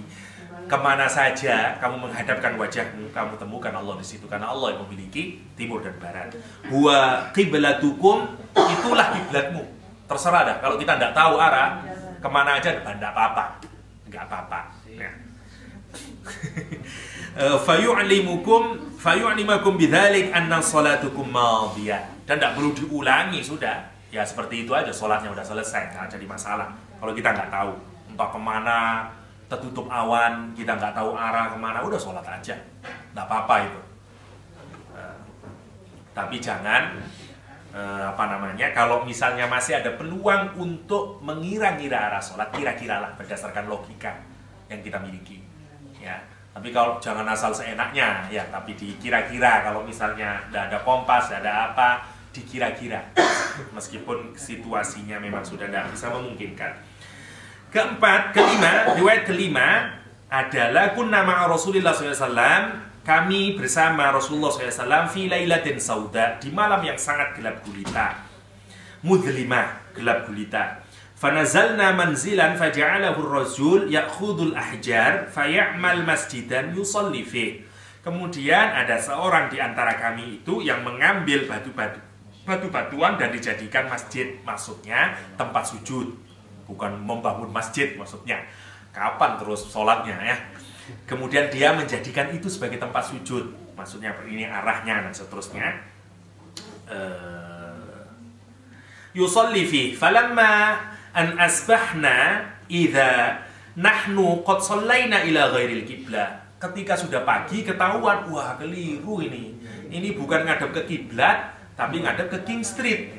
Kemana saja kamu menghadapkan wajahmu, kamu temukan Allah di situ, karena Allah yang memiliki timur dan barat. Huwa qiblatukum, itulah kiblatmu. Terserah dah, kalau kita tidak tahu arah kemana aja, tidak apa-apa, nggak apa-apa ya. Fayu'limakum bidzalik anna salatukum madiyah, dan tidak perlu diulangi, sudah ya seperti itu aja, sholatnya udah selesai, nggak jadi masalah. Kalau kita nggak tahu entah kemana, tertutup awan, kita nggak tahu arah kemana, udah sholat aja, nggak apa-apa itu. Tapi jangan kalau misalnya masih ada peluang untuk mengira-ngira arah sholat, kira-kiralah berdasarkan logika yang kita miliki ya. Tapi kalau jangan asal seenaknya ya, tapi dikira-kira. Kalau misalnya tidak ada kompas, tidak ada apa, dikira-kira, meskipun situasinya memang sudah tidak bisa memungkinkan. Riwayat kelima adalah kunna ma'a Rasulullah SAW, kami bersama Rasulullah SAW fi lailatin sauda, di malam yang sangat gelap gulita, mudlimah, gelap gulita. Fanazalna manzilan faja'alahu ar-rajul ya'khudul ahjar fay'amal masjidan yusalli fih. Kemudian ada seorang di antara kami itu yang mengambil batu-batuan dan dijadikan masjid, maksudnya tempat sujud, bukan membangun masjid maksudnya. Kapan terus sholatnya ya? Kemudian dia menjadikan itu sebagai tempat sujud, maksudnya ini arahnya dan seterusnya. Yusalli fih falamma an asbahna idza nahnu qad sallaina ila ghairil qiblah. Ketika sudah pagi ketahuan, wah keliru ini. Ini bukan ngadep ke kiblat, tapi ngadep ke King Street.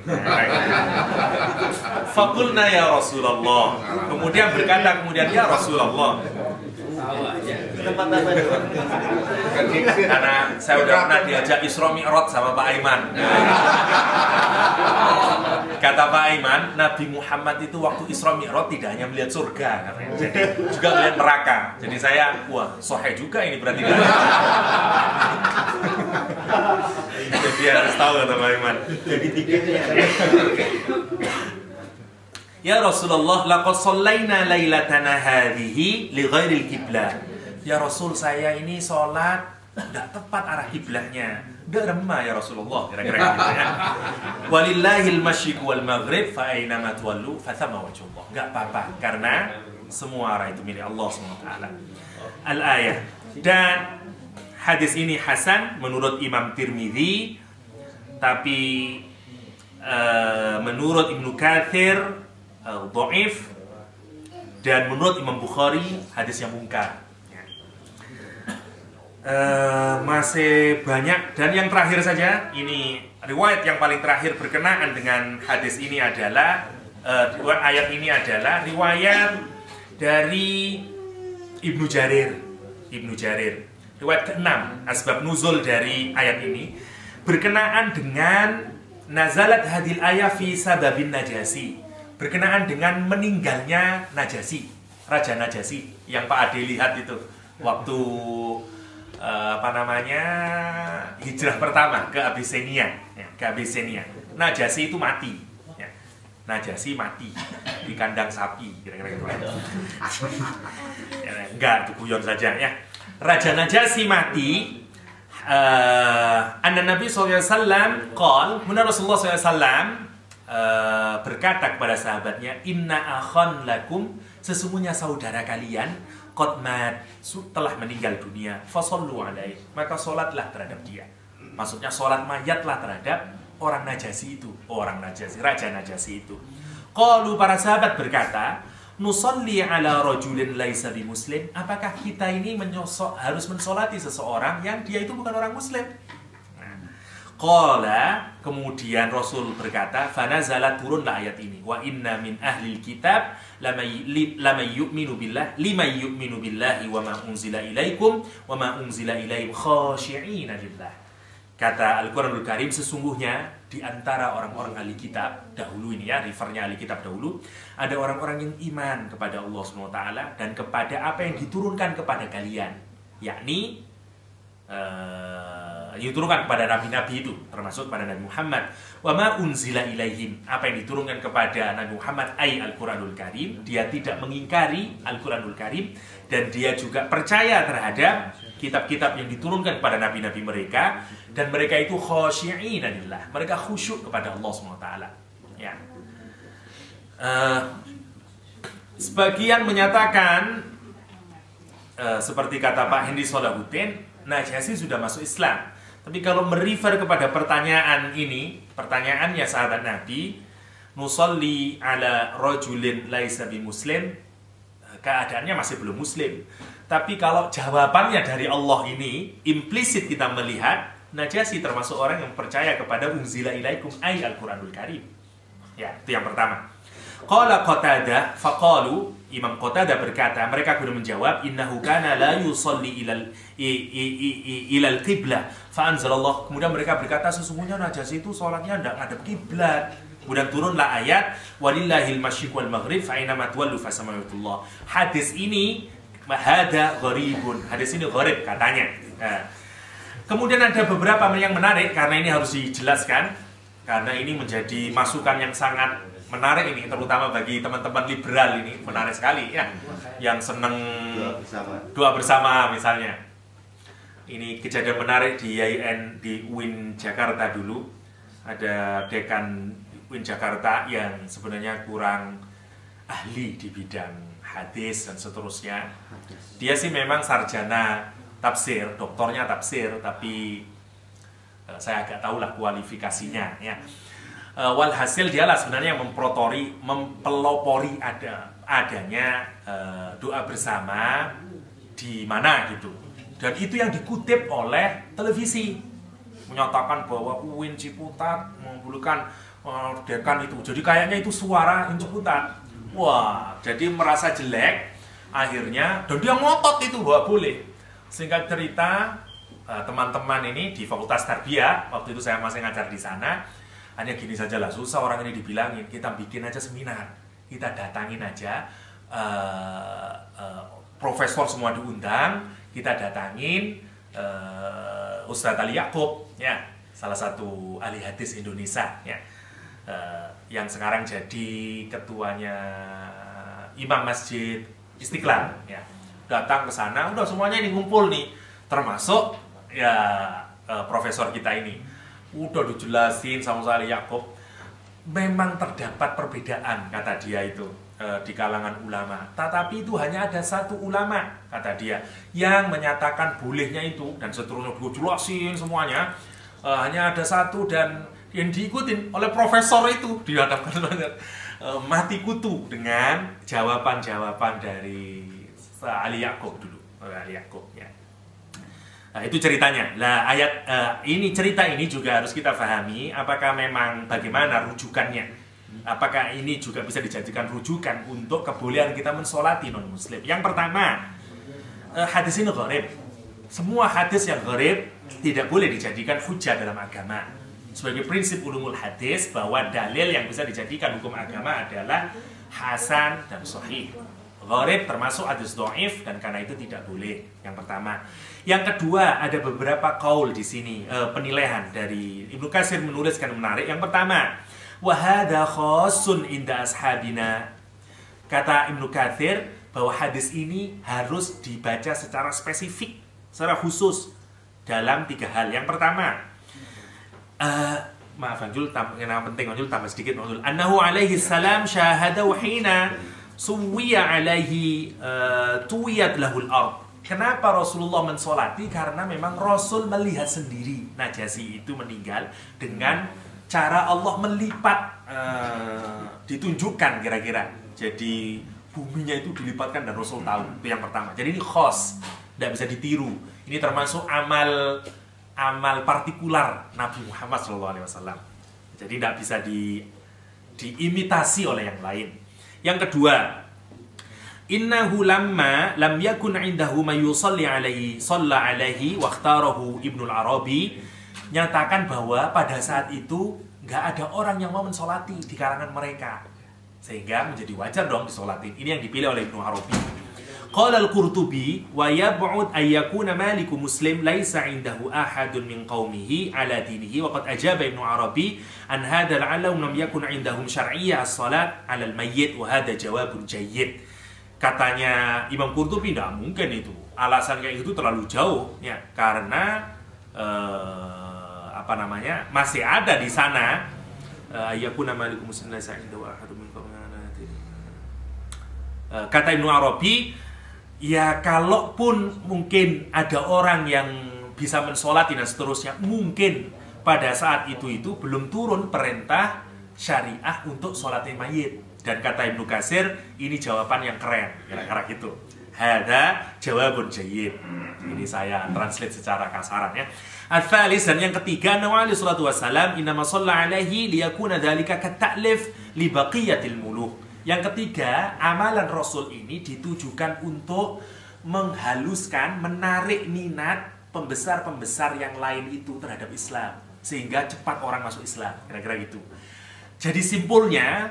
Faqulna ya Rasulullah. Kemudian berkata ya Rasulullah. Tempat apa itu? Karena saya udah pernah diajak Isra Mi'raj sama Pak Aiman. Kata Pak Aiman, Nabi Muhammad itu waktu Isra Mi'raj tidak hanya melihat surga, katanya, jadi juga melihat neraka. Jadi saya, wah, sahih juga ini berarti. Jadi harus tahu, kata Pak Aiman. Jadi tiketnya. Ya Rasulullah, laqad shallaina lailatana hadhihi li ghairil qiblah. Ya Rasul, saya ini sholat tidak tepat arah kiblahnya, tidak remah ya Rasulullah, kira-kira gitu ya. Walillahil masyriq wal maghrib fa aina ma tuwallu fa thamma wajhullah. Enggak apa-apa, karena semua arah itu milik Allah SWT. Al-ayah. Dan hadis ini hasan menurut Imam Tirmidzi, tapi menurut Ibnu Katsir dhaif, dan menurut Imam Bukhari hadis yang mungkar. Masih banyak, dan yang terakhir saja, ini riwayat yang paling terakhir berkenaan dengan hadis ini adalah ayat ini adalah riwayat dari Ibnu Jarir. Riwayat ke-6 asbab nuzul dari ayat ini berkenaan dengan nazalat hadil ayat fi sababin Najasi, berkenaan dengan meninggalnya Najasi, Raja Najasi yang Pak Ade lihat itu waktu hijrah pertama ke Abyssinia, ya, ke Abyssinia. Najasi itu mati, ya. Najasi mati di kandang sapi, kira-kira gitu. Ya, enggak, itu guyon saja ya. Raja Najasi mati. Anna Nabi SAW qal, Rasulullah SAW berkata kepada sahabatnya, inna akhan lakum, sesungguhnya saudara kalian qad mat, telah meninggal dunia, fasallu alaihi, maka sholatlah terhadap dia. Maksudnya sholat mayatlah terhadap orang Najasyi itu, Raja Najasyi itu. Qalu, para sahabat berkata, nusalli ala rajulin laisa bi muslim, apakah kita ini harus mensolati seseorang yang dia itu bukan orang muslim? Qala, kemudian Rasul berkata, fanazalat, turunlah ayat ini, wa inna min ahlil kitab lamay yu'minu billahi wa ma unzila ilaikum wa ma unzila ilaihim khashi'ina lillah. Kata Al-Quranul Karim, sesungguhnya di antara orang-orang ahli kitab dahulu ini ya, refernya ahli kitab dahulu, ada orang-orang yang iman kepada Allah SWT dan kepada apa yang diturunkan kepada kalian, yakni diturunkan kepada nabi-nabi itu, termasuk pada Nabi Muhammad. Wa ma unzila ilaihim, apa yang diturunkan kepada Nabi Muhammad, ay Al-Quranul Karim, dia tidak mengingkari Al-Quranul Karim, dan dia juga percaya terhadap kitab-kitab yang diturunkan kepada nabi-nabi mereka, dan mereka itu khasyi'ina lillah, mereka khusyuk kepada Allah SWT. Ya. Sebagian menyatakan seperti kata Pak Hendy Solahuddin, Najasyi sudah masuk Islam. Tapi kalau merefer kepada pertanyaan ini, pertanyaannya sahabat Nabi, nusalli ala rajulin laisa bi muslim, keadaannya masih belum muslim. Tapi kalau jawabannya dari Allah ini, implisit kita melihat Najasyi termasuk orang yang percaya kepada unzila ilaikum ay Al-Quranul Karim. Ya, itu yang pertama. Qala Qatadah faqalu, Imam Qatadah berkata, mereka kemudian menjawab, innahu kana la yusalli ilal qiblah fa anzalallah. Kemudian mereka berkata, sesungguhnya Najasyi itu sholatnya tidak ngadep kiblat. Kemudian turunlah ayat, walillahil masyriq wal maghrib fa aina ma tuwallu fa samayatullah. Hadis ini hada gharibun, hadis ini gharib katanya. Kemudian ada beberapa yang menarik, karena ini harus dijelaskan, karena ini menjadi masukan yang sangat menarik ini, terutama bagi teman-teman liberal ini, menarik sekali ya, yang seneng doa bersama misalnya. Ini kejadian menarik di IAIN di UIN Jakarta dulu. Ada dekan UIN Jakarta yang sebenarnya kurang ahli di bidang hadis dan seterusnya. Dia sih memang sarjana tafsir, doktornya tafsir, tapi saya agak tahulah kualifikasinya ya. Walhasil dialah sebenarnya yang mempelopori adanya doa bersama di mana gitu. Dan itu yang dikutip oleh televisi, menyatakan bahwa UIN Ciputat menghubungkan dekan itu. Jadi kayaknya itu suara UIN Ciputat. Wah, jadi merasa jelek akhirnya, dan dia ngotot itu bahwa boleh. Singkat cerita, teman-teman ini di Fakultas Tarbiyah, waktu itu saya masih ngajar di sana, hanya gini saja lah, susah orang ini dibilangin, kita bikin aja seminar, kita datangin aja, profesor semua diundang, kita datangin Ustadz Ali Yaakob, ya, salah satu ahli hadis Indonesia, ya, yang sekarang jadi ketuanya Imam Masjid Istiqlal, ya, datang ke sana, udah semuanya ini ngumpul nih, termasuk ya profesor kita ini. Udah dijelasin sama Ali Yaakob, memang terdapat perbedaan, kata dia itu, di kalangan ulama. Tetapi itu hanya ada satu ulama, kata dia, yang menyatakan bolehnya itu, dan seterusnya gue jelasin semuanya. Hanya ada satu, dan yang diikutin oleh profesor itu, dihadapkan mati kutu dengan jawaban-jawaban dari Ali Yaakob dulu, Ali Yaakob ya. Nah, itu ceritanya. Nah, ayat cerita ini juga harus kita pahami, apakah memang bagaimana rujukannya. Apakah ini juga bisa dijadikan rujukan untuk kebolehan kita mensolati non-muslim. Yang pertama, hadis ini gharib. Semua hadis yang gharib tidak boleh dijadikan hujah dalam agama. Sebagai prinsip ulumul hadis, bahwa dalil yang bisa dijadikan hukum agama adalah hasan dan sahih. Gharib termasuk hadis dhaif, dan karena itu tidak boleh. Yang pertama. Yang kedua, ada beberapa qaul di sini, penilaian dari Ibnu Katsir menuliskan menarik. Yang pertama, wa hadza khassun inda ashabina. Kata Ibnu Katsir bahwa hadis ini harus dibaca secara spesifik, secara khusus dalam 3 hal. Yang pertama, maaf Anjul, yang penting Anjul tambah sedikit Anjul. Annahu alaihi salam syahada hina suwiya alaihi tuwiyat lahul ard. Kenapa Rasulullah mensolati? Karena memang Rasul melihat sendiri Najasyi itu meninggal dengan cara Allah melipat, ditunjukkan kira-kira. Jadi buminya itu dilipatkan dan Rasul tahu. Itu yang pertama. Jadi ini khos, tidak bisa ditiru. Ini termasuk amal partikular Nabi Muhammad SAW. Jadi tidak bisa diimitasi oleh yang lain. Yang kedua, innahu lamma lam yakun indahu may yusalli alaihi shalla alaihi wa ikhtarahu Ibnu Arabi, nyatakan bahwa pada saat itu nggak ada orang yang mau mensolati di kalangan mereka, sehingga menjadi wajar dong disolatin. Ini yang dipilih oleh Ibnu Arabi. Qala al-Qurtubi wa yab'ud ay yakuna maliku muslim laisa indahu ahadun min qaumihi ala dinihi wa qad ajaba Ibnu Arabi an hadha al-alam lam yakun indahum syar'iyyah as-salat 'ala al-mayyit wa hadha jawabun jayyid. Katanya Imam Qurtubi, tidak mungkin itu. Alasan kayak itu terlalu jauh, ya, karena masih ada di sana. Kata Ibnu Arabi, ya kalaupun mungkin ada orang yang bisa mensolati dan seterusnya, mungkin pada saat itu belum turun perintah syariah untuk sholatin mayit. Dan kata Ibnu Katsir, ini jawaban yang keren, kira-kira gitu. Hada jawabun jayyid. Ini saya translate secara kasaran, ya. Al-thalis, dan yang ketiga, Nabi sallallahu alaihi wasallam innama shalla alaihi liyakuna dzalika kata'lif li baqiyatil muluk. Yang ketiga, amalan Rasul ini ditujukan untuk menghaluskan, menarik minat pembesar-pembesar yang lain itu terhadap Islam, sehingga cepat orang masuk Islam, kira-kira gitu. Jadi simpulnya,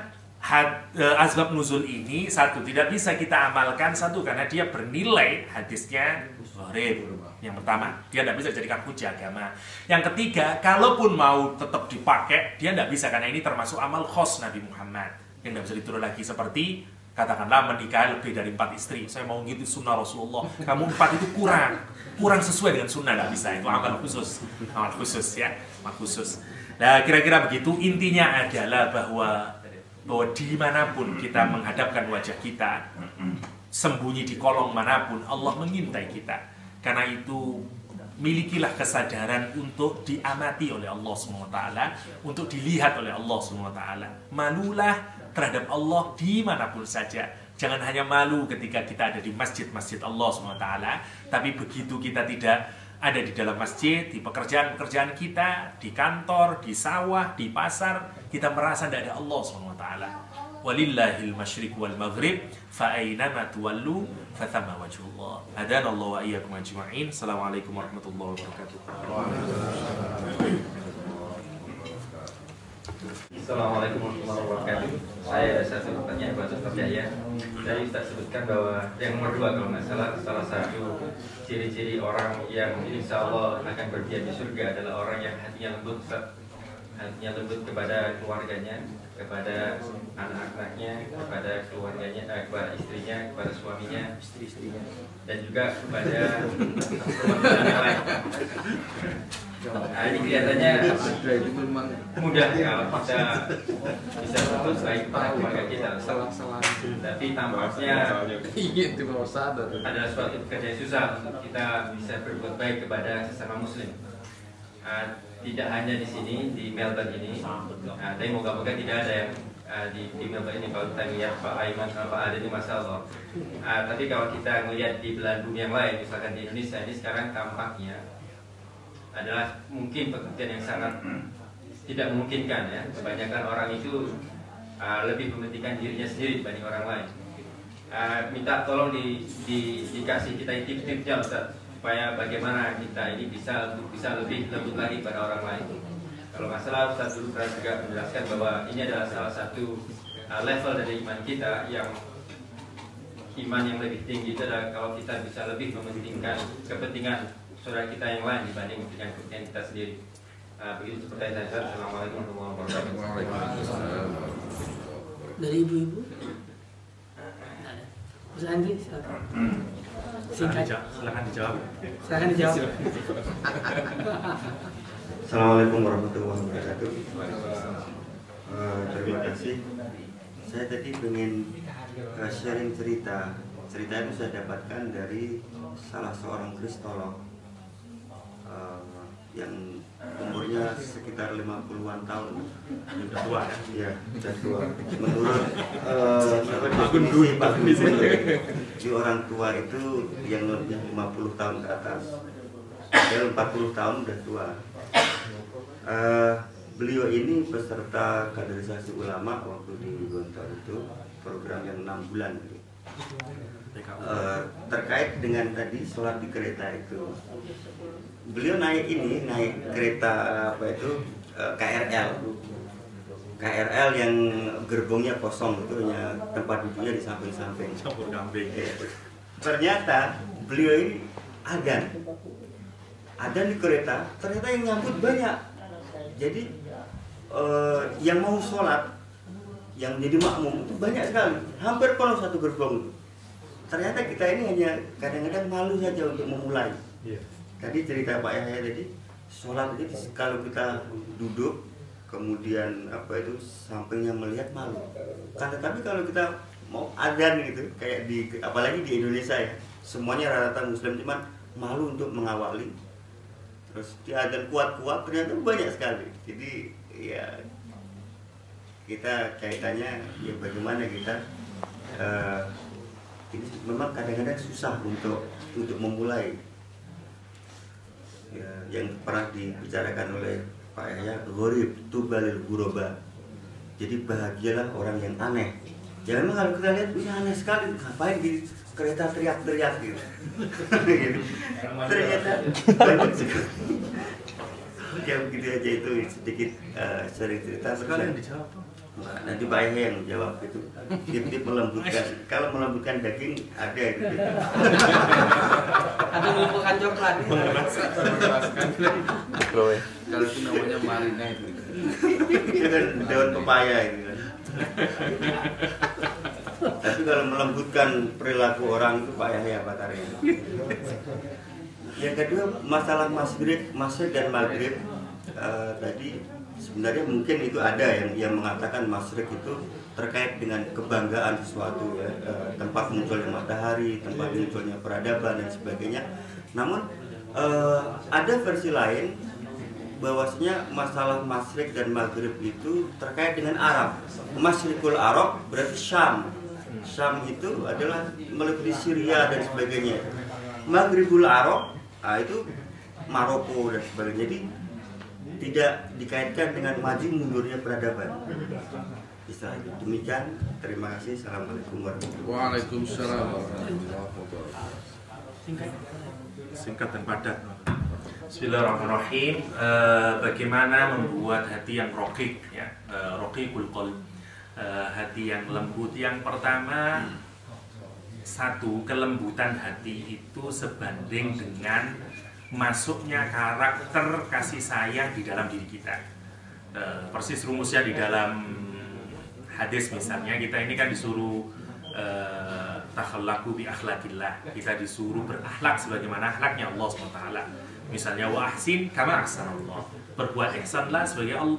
asbab nuzul ini, satu, tidak bisa kita amalkan, satu, karena dia bernilai hadisnya gharib. Yang pertama, dia tidak bisa jadikan hujah agama. Yang ketiga, kalaupun mau tetap dipakai, dia tidak bisa, karena ini termasuk amal khos Nabi Muhammad yang tidak bisa diturun lagi. Seperti katakanlah menikah lebih dari 4 istri, saya mau gitu sunnah Rasulullah, kamu 4 itu kurang sesuai dengan sunnah, tidak bisa. Itu amal khusus ya, amal khusus. Nah, kira-kira begitu. Intinya adalah bahwa dimanapun kita menghadapkan wajah kita, sembunyi di kolong manapun, Allah mengintai kita. Karena itu, milikilah kesadaran untuk diamati oleh Allah SWT, untuk dilihat oleh Allah SWT. Malulah terhadap Allah dimanapun saja. Jangan hanya malu ketika kita ada di masjid-masjid Allah SWT, tapi begitu kita tidak ada di dalam masjid, di pekerjaan-pekerjaan kita, di kantor, di sawah, di pasar, kita merasa tidak ada Allah SWT. Walillahil masyriq wal maghrib, fa aynama tuwallu fa thamma wajhullah. Hadanallahu wa iyyakum ajma'in. Assalamualaikum warahmatullahi wabarakatuh. Assalamualaikum warahmatullahi wabarakatuh. Saya ada satu pertanyaan buat Ustaz Yahya. Tadi Ustaz sebutkan bahwa yang nomor 2 kalau nggak salah, salah satu ciri-ciri orang yang insya Allah akan berdiam di surga adalah orang yang hatinya lembut, hatinya lembut kepada keluarganya, kepada anak-anaknya, kepada keluarganya, kepada istrinya, kepada suaminya, istri-istrinya, dan juga kepada teman-teman yang lain. Nah, ini kelihatannya mudah kalau kita bisa berbuat baik kepada keluarga kita. Tapi tampaknya adalah suatu pekerjaan yang susah untuk kita bisa berbuat baik kepada sesama muslim. Tidak hanya di sini, di Melbourne ini, tapi moga-moga tidak ada yang di Melbourne ini. Kalau kita lihat Pak Aiman, Pak Ade ini masalah. Tapi kalau kita melihat di belahan bumi yang lain, misalkan di Indonesia ini sekarang tampaknya adalah mungkin pekerjaan yang sangat tidak memungkinkan, ya. Kebanyakan orang itu lebih mementingkan dirinya sendiri dibanding orang lain. Minta tolong dikasih kita tips-tipsnya, Ustaz, supaya bagaimana kita ini bisa lebih lembut lagi pada orang lain. Kalau nggak salah Ustaz dulu pernah juga menjelaskan bahwa ini adalah salah satu level dari iman kita, yang iman yang lebih tinggi itu adalah kalau kita bisa lebih mementingkan kepentingan saudara kita yang lain dibanding kepentingan kita sendiri. Begitu seperti saya. Assalamualaikum warahmatullahi wabarakatuh. Dari ibu-ibu? Ada. Ustaz Andri, silakan. Silakan dijawab. Assalamualaikum warahmatullahi wabarakatuh. Terima kasih. Saya tadi ingin sharing cerita. Cerita itu saya dapatkan dari salah seorang kristolog yang umurnya sekitar 50-an tahun. Sudah tua ya? Iya, sudah tua. Menurut definisi di orang tua itu yang lebih 50 tahun ke atas. Dia 40 tahun udah tua. Beliau ini peserta kaderisasi ulama waktu di Gontor itu, program yang 6 bulan. Terkait dengan tadi sholat di kereta itu, beliau naik kereta KRL yang gerbongnya kosong, itu hanya tempat duduknya di samping-samping. Ternyata beliau ini adan di kereta, ternyata yang nyambut banyak. Jadi yang mau sholat, yang jadi makmum itu banyak sekali, hampir penuh satu gerbong itu. Ternyata kita ini hanya kadang-kadang malu saja untuk memulai. Tadi cerita Pak Yahya tadi, sholat itu kalau kita duduk, kemudian sampingnya melihat malu. Tapi kalau kita mau adzan gitu, kayak apalagi di Indonesia ya, semuanya rata-rata Muslim, cuman malu untuk mengawali. Terus di adzan kuat-kuat ternyata banyak sekali. Jadi ya kita kaitannya ya bagaimana kita ini memang kadang-kadang susah untuk memulai. Ya, yang pernah dibicarakan oleh Pak Yahya, ghorib tubalil guroba. Jadi bahagialah orang yang aneh. Ya memang kalau kita lihat ini aneh sekali, ngapain di kereta teriak-teriak gitu. Ternyata banyak sekali. Ya begitu aja, itu sedikit sharing cerita. Sekalian dijawab. Nanti Pak Yahya yang jawab itu. Tip-tip melembutkan. Kalau melembutkan daging ada itu. Atau melumpuhkan coklat. Kalau itu namanya marinade. Itu kan daun pepaya itu kan. Tapi kalau melembutkan perilaku orang itu Pak Yahya Batari. Yang kedua, masalah masjid dan maghrib tadi sebenarnya mungkin itu ada yang mengatakan masyrik itu terkait dengan kebanggaan sesuatu ya, tempat munculnya matahari, tempat munculnya peradaban dan sebagainya. Namun ada versi lain bahwasanya masalah masyrik dan maghrib itu terkait dengan Arab. Masyrikul Arab berarti Syam. Syam itu adalah meliputi Syria dan sebagainya. Maghribul Arab itu Maroko dan sebagainya. Jadi tidak dikaitkan dengan maju mundurnya peradaban. Demikian, terima kasih. Assalamualaikum warahmatullahi wabarakatuh. Waalaikumsalam warahmatullahi wabarakatuh. Singkat dan padat. Bismillahirrahmanirrahim. Bagaimana membuat hati yang raqik, ya, raqiqul qalb, hati yang lembut. Yang pertama, satu, kelembutan hati itu sebanding dengan masuknya karakter kasih sayang di dalam diri kita. Persis rumusnya di dalam hadis misalnya, kita ini kan disuruh takhallaku bi akhlaqillah. Kita disuruh berakhlak sebagaimana akhlaknya Allah SWT. Misalnya wa ahsin kama ahsanallah. Berbuat ihsanlah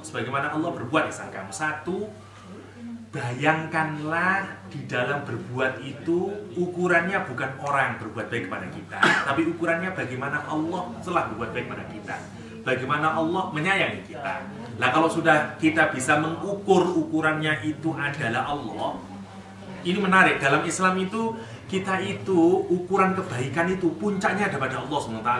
sebagaimana Allah berbuat ihsan kamu. Satu, bayangkanlah di dalam berbuat itu ukurannya bukan orang berbuat baik kepada kita, tapi ukurannya bagaimana Allah telah berbuat baik kepada kita, bagaimana Allah menyayangi kita. Nah, kalau sudah kita bisa mengukur ukurannya itu adalah Allah, ini menarik. Dalam Islam itu kita itu ukuran kebaikan itu puncaknya ada pada Allah SWT.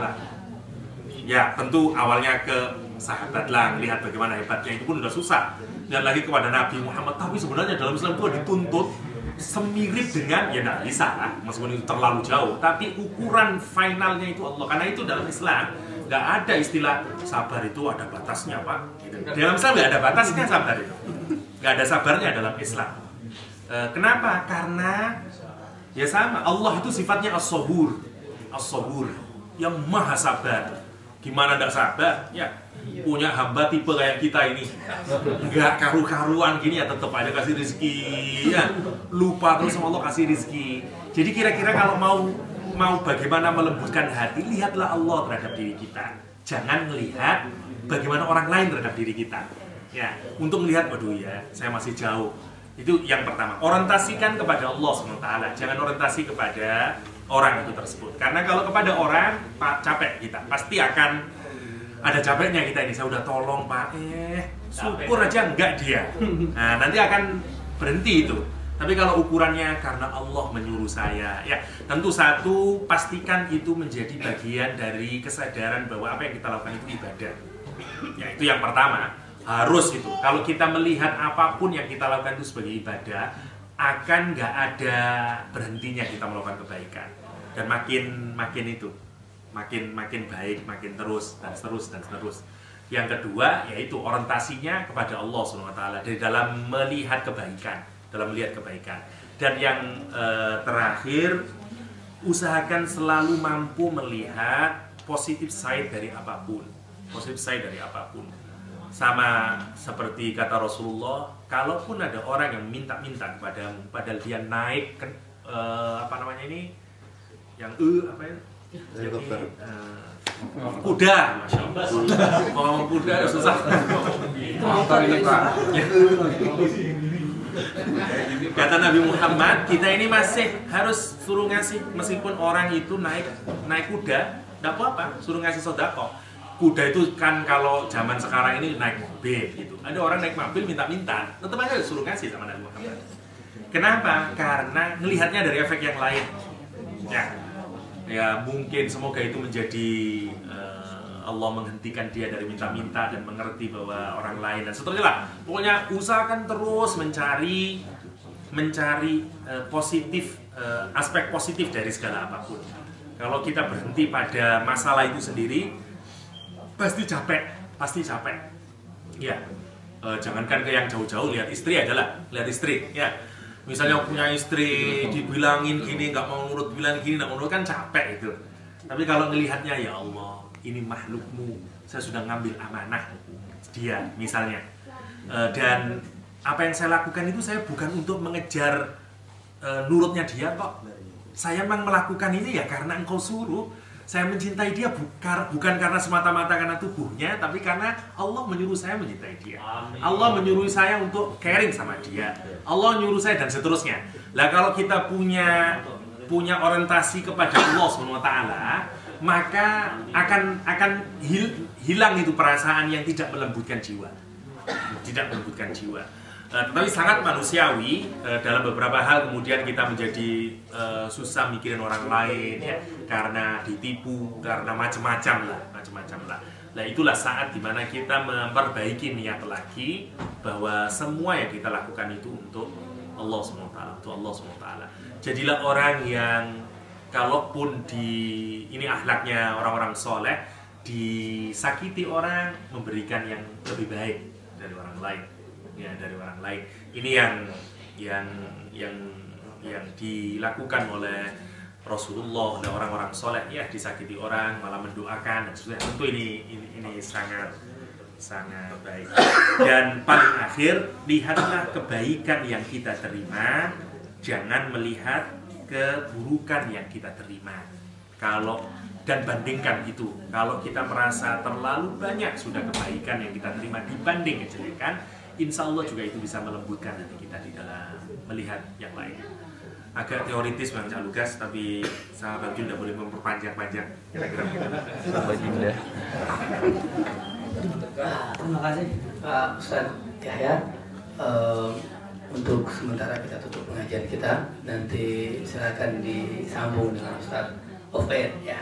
Ya tentu awalnya ke sahabat lah, melihat bagaimana hebatnya, itu pun sudah susah. Dan lagi kepada Nabi Muhammad. Tapi sebenarnya dalam Islam itu dituntut semirip dengan, ya tidak bisa lah, meskipun itu terlalu jauh. Tapi ukuran finalnya itu Allah. Karena itu dalam Islam nggak ada istilah sabar itu ada batasnya, Pak. Dalam Islam nggak ada batasnya sabar itu. Nggak ada sabarnya dalam Islam. Kenapa? Karena ya sama, Allah itu sifatnya as-sabur, as-sabur, yang maha sabar. Gimana tidak sabar? Ya punya hamba tipe kayak kita ini, nggak karu-karuan gini ya, tetap aja kasih rezeki ya, lupa terus sama Allah kasih rezeki. Jadi kira-kira kalau mau mau bagaimana melembutkan hati, lihatlah Allah terhadap diri kita. Jangan melihat bagaimana orang lain terhadap diri kita. Ya, untuk melihat, waduh ya, saya masih jauh. Itu yang pertama. Orientasikan kepada Allah SWT. Jangan orientasi kepada orang itu tersebut. Karena kalau kepada orang, Pak, capek kita. Pasti akan ada capeknya kita ini. Saya udah tolong Pak, syukur aja enggak dia. Nah, nanti akan berhenti itu. Tapi kalau ukurannya karena Allah menyuruh saya, ya tentu satu, pastikan itu menjadi bagian dari kesadaran bahwa apa yang kita lakukan itu ibadah. Ya, itu yang pertama, harus itu. Kalau kita melihat apapun yang kita lakukan itu sebagai ibadah, akan nggak ada berhentinya kita melakukan kebaikan. Dan makin itu, makin baik, makin terus dan seterus. Yang kedua, yaitu orientasinya kepada Allah SWT dari dalam melihat kebaikan. Dan yang terakhir, usahakan selalu mampu melihat positive side dari apapun. Sama seperti kata Rasulullah, kalaupun ada orang yang minta-minta kepadamu, padahal dia naik kuda, masya Allah. Ngomong kuda susah. Motor ini Pak. Kata Nabi Muhammad, kita ini masih harus suruh ngasih, meskipun orang itu naik kuda, tidak apa-apa, suruh ngasih sodako. Kuda itu kan kalau zaman sekarang ini naik mobil gitu. Ada orang naik mobil minta-minta, tetap aja suruh ngasih sama Nabi Muhammad. Kenapa? Karena ngelihatnya dari efek yang lain. Ya mungkin semoga itu menjadi Allah menghentikan dia dari minta-minta dan mengerti bahwa orang lain dan seterusnya lah. Pokoknya usahakan terus mencari positif, aspek positif dari segala apapun. Kalau kita berhenti pada masalah itu sendiri, pasti capek. Ya, jangankan ke yang jauh-jauh, lihat istri ya. Misalnya punya istri dibilangin gini, nggak mau nurut, bilang gini, nggak mau nurut, kan capek itu. Tapi kalau ngelihatnya, ya Allah, ini makhlukmu, saya sudah ngambil amanah dia misalnya, dan apa yang saya lakukan itu saya bukan untuk mengejar nurutnya dia kok. Saya memang melakukan ini ya karena engkau suruh. Saya mencintai dia bukan karena semata-mata karena tubuhnya, tapi karena Allah menyuruh saya mencintai dia. Amin. Allah menyuruh saya untuk caring sama dia. Allah menyuruh saya dan seterusnya. Lah kalau kita punya orientasi kepada Allah SWT, maka akan hilang itu perasaan yang tidak melembutkan jiwa. Tetapi sangat manusiawi dalam beberapa hal kemudian kita menjadi susah mikirin orang lain ya, karena ditipu, karena macam-macam lah. Nah itulah saat dimana kita memperbaiki niat lagi bahwa semua yang kita lakukan itu untuk Allah SWT. Jadilah orang yang kalaupun ini akhlaknya orang-orang soleh, disakiti orang memberikan yang lebih baik dari orang lain. Ya, dari orang lain. Ini yang dilakukan oleh Rasulullah dan orang-orang soleh, ya, disakiti orang malah mendoakan dan sebagainya. Tentu ini sangat baik. Dan paling akhir, lihatlah kebaikan yang kita terima, jangan melihat keburukan yang kita terima. Dan bandingkan itu. Kalau kita merasa terlalu banyak sudah kebaikan yang kita terima dibanding kejelekan, insya Allah juga itu bisa melembutkan hati kita di dalam melihat yang lain. Agak teoritis Bang Cak Lukas, tapi sama Bang Jun tidak boleh memperpanjang-panjang. Kira-kira begitu. Terima kasih Pak Ustadz Yahya. Untuk sementara kita tutup pengajian kita. Nanti silakan disambung dengan Ustadz off air ya.